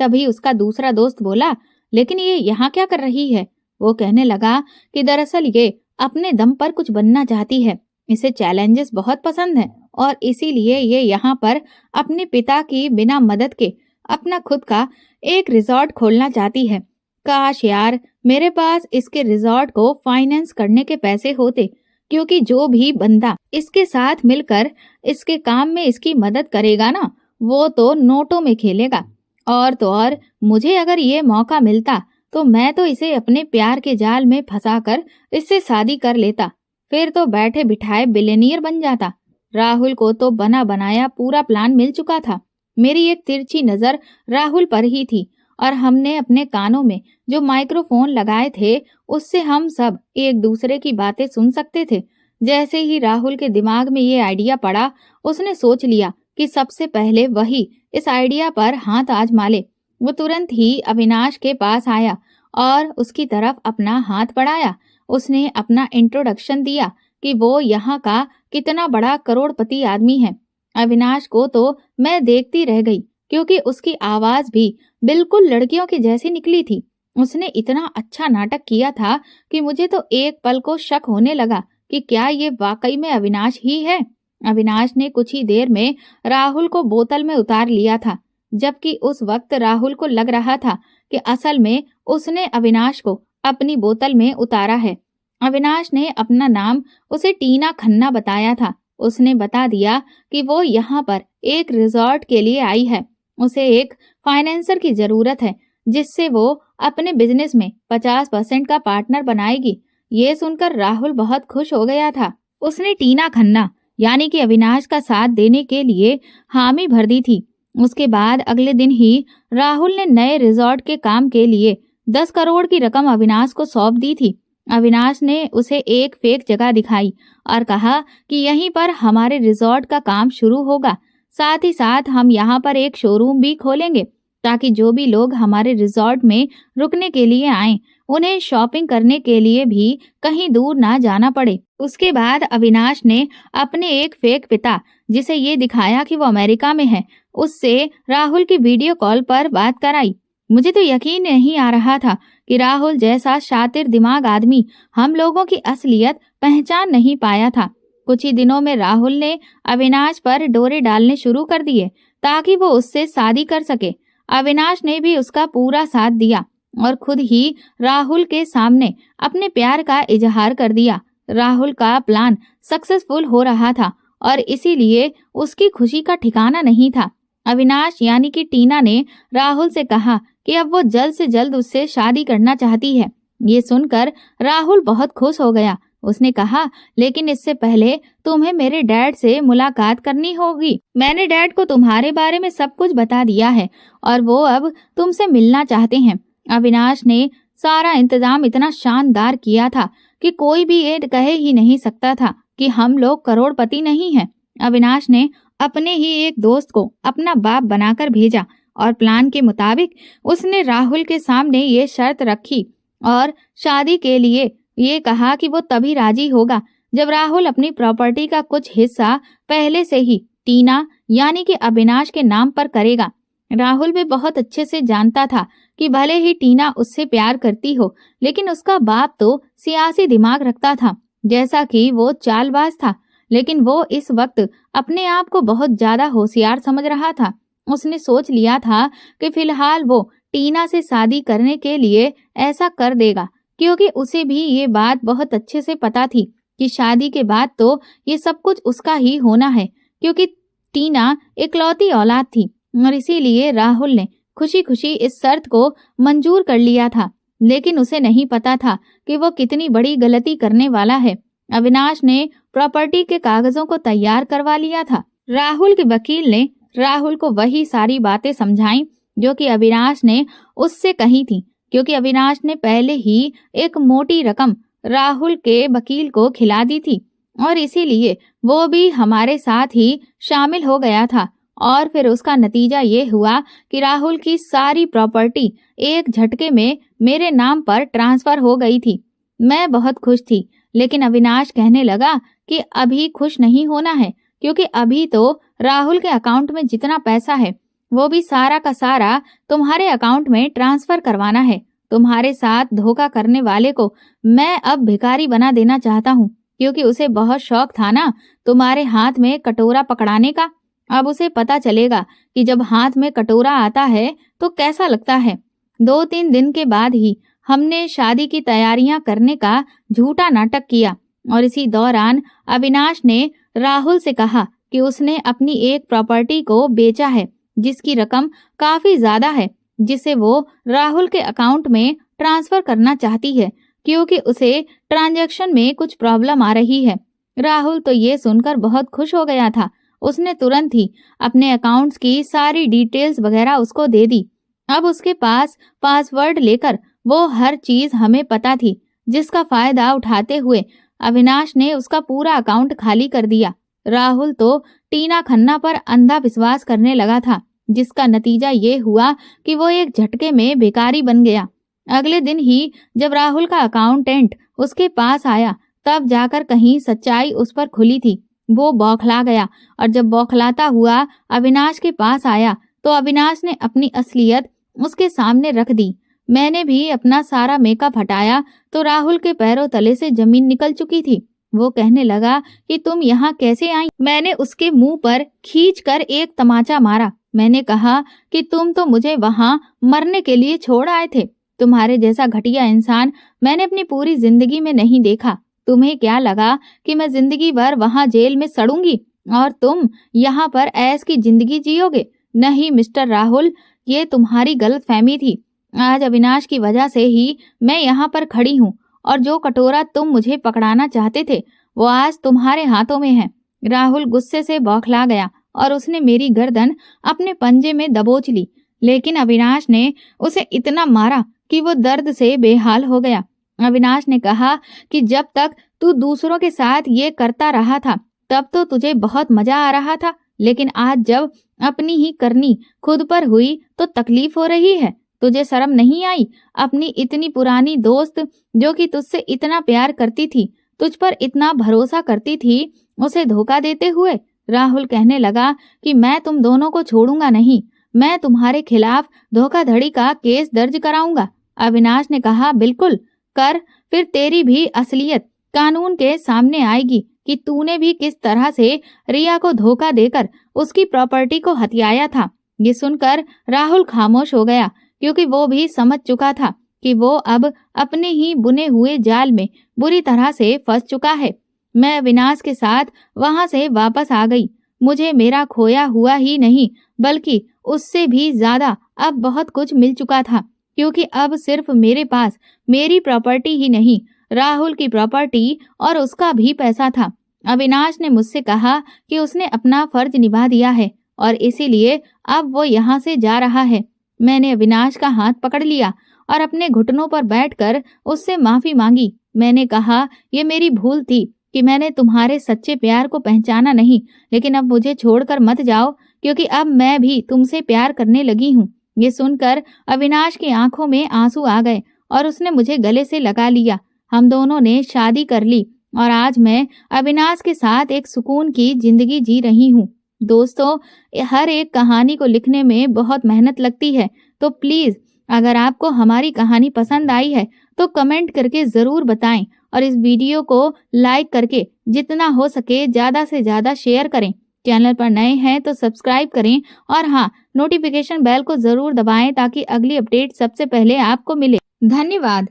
तभी उसका दूसरा दोस्त बोला, लेकिन ये यहाँ क्या कर रही है? वो कहने लगा कि दरअसल ये अपने दम पर कुछ बनना चाहती है। इसे चैलेंजेस बहुत पसंद हैं और इसीलिए ये यहाँ पर अपने पिता की बिना मदद के अपना खुद का एक रिजॉर्ट खोलना चाहती है। काश यार मेरे पास इसके रिजॉर्ट को फाइनेंस करने के पैसे होते, क्योंकि जो भी बंदा इसके साथ मिलकर इसके काम में इसकी मदद करेगा ना, वो तो नोटों में खेलेगा। और तो और मुझे अगर ये मौका मिलता तो मैं तो इसे अपने प्यार के जाल में फंसाकर इससे शादी कर लेता। फिर तो बैठे बिठाए बिलियनियर बन जाता। राहुल को तो बना बनाया पूरा प्लान मिल चुका था। मेरी एक तिरछी नजर राहुल पर ही थी और हमने अपने कानों में जो माइक्रोफोन लगाए थे उससे हम सब एक दूसरे की बातें सुन सकते थे। जैसे ही राहुल के दिमाग में ये आइडिया पड़ा, उसने सोच लिया कि सबसे पहले वही इस आइडिया पर हाथ आजमा ले। वो तुरंत ही अविनाश के पास आया और उसकी तरफ अपना हाथ बढ़ाया। उसने अपना इंट्रोडक्शन दिया कि वो यहाँ का कितना बड़ा करोड़पति आदमी है। अविनाश को तो मैं देखती रह गई, क्योंकि उसकी आवाज भी बिल्कुल लड़कियों की जैसी निकली थी। उसने इतना अच्छा नाटक किया था कि मुझे तो एक पल को शक होने लगा कि क्या ये वाकई में अविनाश ही है। अविनाश ने कुछ ही देर में राहुल को बोतल में उतार लिया था, जबकि उस वक्त राहुल को लग रहा था कि असल में उसने अविनाश को अपनी बोतल में उतारा है। अविनाश ने अपना नाम उसे टीना खन्ना बताया था उसने बता दिया कि वो यहाँ पर एक रिजॉर्ट के लिए आई है। उसे एक फाइनेंसर की जरूरत है जिससे वो अपने बिजनेस में 50% का पार्टनर बनाएगी। ये सुनकर राहुल बहुत खुश हो गया था। उसने टीना खन्ना यानी कि अविनाश का साथ देने के लिए हामी भर दी थी। उसके बाद अगले दिन ही राहुल ने नए रिजॉर्ट के काम के लिए 10 करोड़ की रकम अविनाश को सौंप दी थी। अविनाश ने उसे एक फेक जगह दिखाई और कहा कि यहीं पर हमारे रिजॉर्ट का काम शुरू होगा। साथ ही साथ हम यहाँ पर एक शोरूम भी खोलेंगे ताकि जो भी लोग हमारे रिजॉर्ट में रुकने के लिए आएं, उन्हें शॉपिंग करने के लिए भी कहीं दूर ना जाना पड़े। उसके बाद अविनाश ने अपने एक फेक पिता, जिसे ये दिखाया कि वो अमेरिका में है, उससे राहुल की वीडियो कॉल पर बात कराई। मुझे तो यकीन नहीं आ रहा था कि राहुल जैसा शातिर दिमाग आदमी हम लोगों की असलियत पहचान नहीं पाया था। कुछ ही दिनों में राहुल ने अविनाश पर डोरे डालने शुरू कर दिए ताकि वो उससे शादी कर सके। अविनाश ने भी उसका पूरा साथ दिया और खुद ही राहुल के सामने अपने प्यार का इजहार कर दिया। राहुल का प्लान सक्सेसफुल हो रहा था और इसीलिए उसकी खुशी का ठिकाना नहीं था। अविनाश यानी कि टीना ने राहुल से कहा कि अब वो जल्द से जल्द उससे शादी करना चाहती है। ये सुनकर राहुल बहुत खुश हो गया। उसने कहा, लेकिन इससे पहले तुम्हें मेरे डैड से मुलाकात करनी होगी। मैंने डैड को तुम्हारे बारे में सब कुछ बता दिया है और वो अब तुमसे मिलना चाहते हैं। अविनाश ने सारा इंतजाम इतना शानदार किया था कि कोई भी ये कह ही नहीं सकता था कि हम लोग करोड़पति नहीं हैं। अविनाश ने अपने ही एक दोस्त को अपना बाप बनाकर भेजा और प्लान के मुताबिक उसने राहुल के सामने ये शर्त रखी और शादी के लिए ये कहा कि वो तभी राजी होगा जब राहुल अपनी प्रॉपर्टी का कुछ हिस्सा पहले से ही टीना यानी कि अविनाश के नाम पर करेगा। राहुल भी बहुत अच्छे से जानता था कि भले ही टीना उससे प्यार करती हो, लेकिन उसका बाप तो सियासी दिमाग रखता था, जैसा कि वो चालबाज था। लेकिन वो इस वक्त अपने आप को बहुत ज्यादा होशियार समझ रहा था। उसने सोच लिया था कि फिलहाल वो टीना से शादी करने के लिए ऐसा कर देगा, क्योंकि उसे भी ये बात बहुत अच्छे से पता थी कि शादी के बाद तो ये सब कुछ उसका ही होना है, क्योंकि टीना इकलौती औलाद थी और इसीलिए राहुल ने खुशी खुशी इस शर्त को मंजूर कर लिया था। लेकिन उसे नहीं पता था कि वो कितनी बड़ी गलती करने वाला है। अविनाश ने प्रॉपर्टी के कागजों को तैयार करवा लिया था। राहुल के वकील ने राहुल को वही सारी बातें समझाई जो कि अविनाश ने उससे कही थी, क्योंकि अविनाश ने पहले ही एक मोटी रकम राहुल के वकील को खिला दी थी और इसीलिए वो भी हमारे साथ ही शामिल हो गया था। और फिर उसका नतीजा ये हुआ कि राहुल की सारी प्रॉपर्टी एक झटके में मेरे नाम पर ट्रांसफर हो गई थी। मैं बहुत खुश थी, लेकिन अविनाश कहने लगा कि अभी खुश नहीं होना है, क्योंकि अभी तो राहुल के अकाउंट में जितना पैसा है वो भी सारा का सारा तुम्हारे अकाउंट में ट्रांसफर करवाना है। तुम्हारे साथ धोखा करने वाले को मैं अब भिखारी बना देना चाहता हूँ, क्योंकि उसे बहुत शौक था ना तुम्हारे हाथ में कटोरा पकड़ाने का। अब उसे पता चलेगा कि जब हाथ में कटोरा आता है तो कैसा लगता है। 2-3 दिन के बाद ही हमने शादी की तैयारियां करने का झूठा नाटक किया और इसी दौरान अविनाश ने राहुल से कहा कि उसने अपनी एक प्रॉपर्टी को बेचा है जिसकी रकम काफी ज्यादा है, जिसे वो राहुल के अकाउंट में ट्रांसफर करना चाहती है, क्योंकि उसे ट्रांजैक्शन में कुछ प्रॉब्लम आ रही है। राहुल तो ये सुनकर बहुत खुश हो गया था। उसने तुरंत ही अपने अकाउंट्स की सारी डिटेल्स वगैरह उसको दे दी। अब उसके पास पासवर्ड लेकर वो हर चीज हमें पता थी, जिसका फायदा उठाते हुए अविनाश ने उसका पूरा अकाउंट खाली कर दिया। राहुल तो टीना खन्ना पर अंधा विश्वास करने लगा था, जिसका नतीजा ये हुआ कि वो एक झटके में भिखारी बन गया। अगले दिन ही जब राहुल का अकाउंटेंट उसके पास आया, तब जाकर कहीं सच्चाई उस पर खुली थी। वो बौखला गया और जब बौखलाता हुआ अविनाश के पास आया तो अविनाश ने अपनी असलियत उसके सामने रख दी। मैंने भी अपना सारा मेकअप हटाया तो राहुल के पैरों तले से जमीन निकल चुकी थी। वो कहने लगा कि तुम यहाँ कैसे आई? मैंने उसके मुंह पर खींचकर एक तमाचा मारा। मैंने कहा कि तुम तो मुझे वहाँ मरने के लिए छोड़ आए थे। तुम्हारे जैसा घटिया इंसान मैंने अपनी पूरी जिंदगी में नहीं देखा। तुम्हें क्या लगा कि मैं जिंदगी भर वहां जेल में सड़ूंगी और तुम यहाँ पर ऐश की जिंदगी जियोगे? नहीं मिस्टर राहुल, ये तुम्हारी गलतफहमी थी। आज अविनाश की वजह से ही मैं यहाँ पर खड़ी हूँ और जो कटोरा तुम मुझे पकड़ाना चाहते थे वो आज तुम्हारे हाथों में है। राहुल गुस्से से बौखला गया और उसने मेरी गर्दन अपने पंजे में दबोच ली, लेकिन अविनाश ने उसे इतना मारा कि वो दर्द से बेहाल हो गया। अविनाश ने कहा कि जब तक तू दूसरों के साथ ये करता रहा था तब तो तुझे बहुत मजा आ रहा था, लेकिन आज जब अपनी ही करनी खुद पर हुई तो तकलीफ हो रही है। तुझे शर्म नहीं आई? अपनी इतनी पुरानी दोस्त जो कि तुझसे इतना प्यार करती थी, तुझ पर इतना भरोसा करती थी, उसे धोखा देते हुए? राहुल कहने लगा कि मैं तुम दोनों को छोड़ूंगा नहीं, मैं तुम्हारे खिलाफ धोखाधड़ी का केस दर्ज कराऊंगा। अविनाश ने कहा बिल्कुल कर, फिर तेरी भी असलियत कानून के सामने आएगी कि तूने भी किस तरह से रिया को धोखा देकर उसकी प्रॉपर्टी को हथियाया था। ये सुनकर राहुल खामोश हो गया, क्योंकि वो भी समझ चुका था कि वो अब अपने ही बुने हुए जाल में बुरी तरह से फंस चुका है। मैं अविनाश के साथ वहां से वापस आ गई। मुझे मेरा खोया हुआ ही नहीं बल्कि उससे भी ज्यादा अब बहुत कुछ मिल चुका था, क्योंकि अब सिर्फ मेरे पास मेरी प्रॉपर्टी ही नहीं, राहुल की प्रॉपर्टी और उसका भी पैसा था। अविनाश ने मुझसे कहा कि उसने अपना फर्ज निभा दिया है और इसीलिए अब वो यहाँ से जा रहा है। मैंने अविनाश का हाथ पकड़ लिया और अपने घुटनों पर बैठकर उससे माफी मांगी। मैंने कहा ये मेरी भूल थी कि मैंने तुम्हारे सच्चे प्यार को पहचाना नहीं, लेकिन अब मुझे छोड़कर मत जाओ, क्योंकि अब मैं भी तुमसे प्यार करने लगी हूँ। ये सुनकर अविनाश की आंखों में आंसू आ गए और उसने मुझे गले से लगा लिया। हम दोनों ने शादी कर ली और आज मैं अविनाश के साथ एक सुकून की जिंदगी जी रही हूँ। दोस्तों, हर एक कहानी को लिखने में बहुत मेहनत लगती है, तो प्लीज अगर आपको हमारी कहानी पसंद आई है तो कमेंट करके जरूर बताएं और इस वीडियो को लाइक करके जितना हो सके ज्यादा से ज्यादा शेयर करें। चैनल पर नए हैं तो सब्सक्राइब करें और हाँ, नोटिफिकेशन बेल को जरूर दबाएं ताकि अगली अपडेट सबसे पहले आपको मिले। धन्यवाद।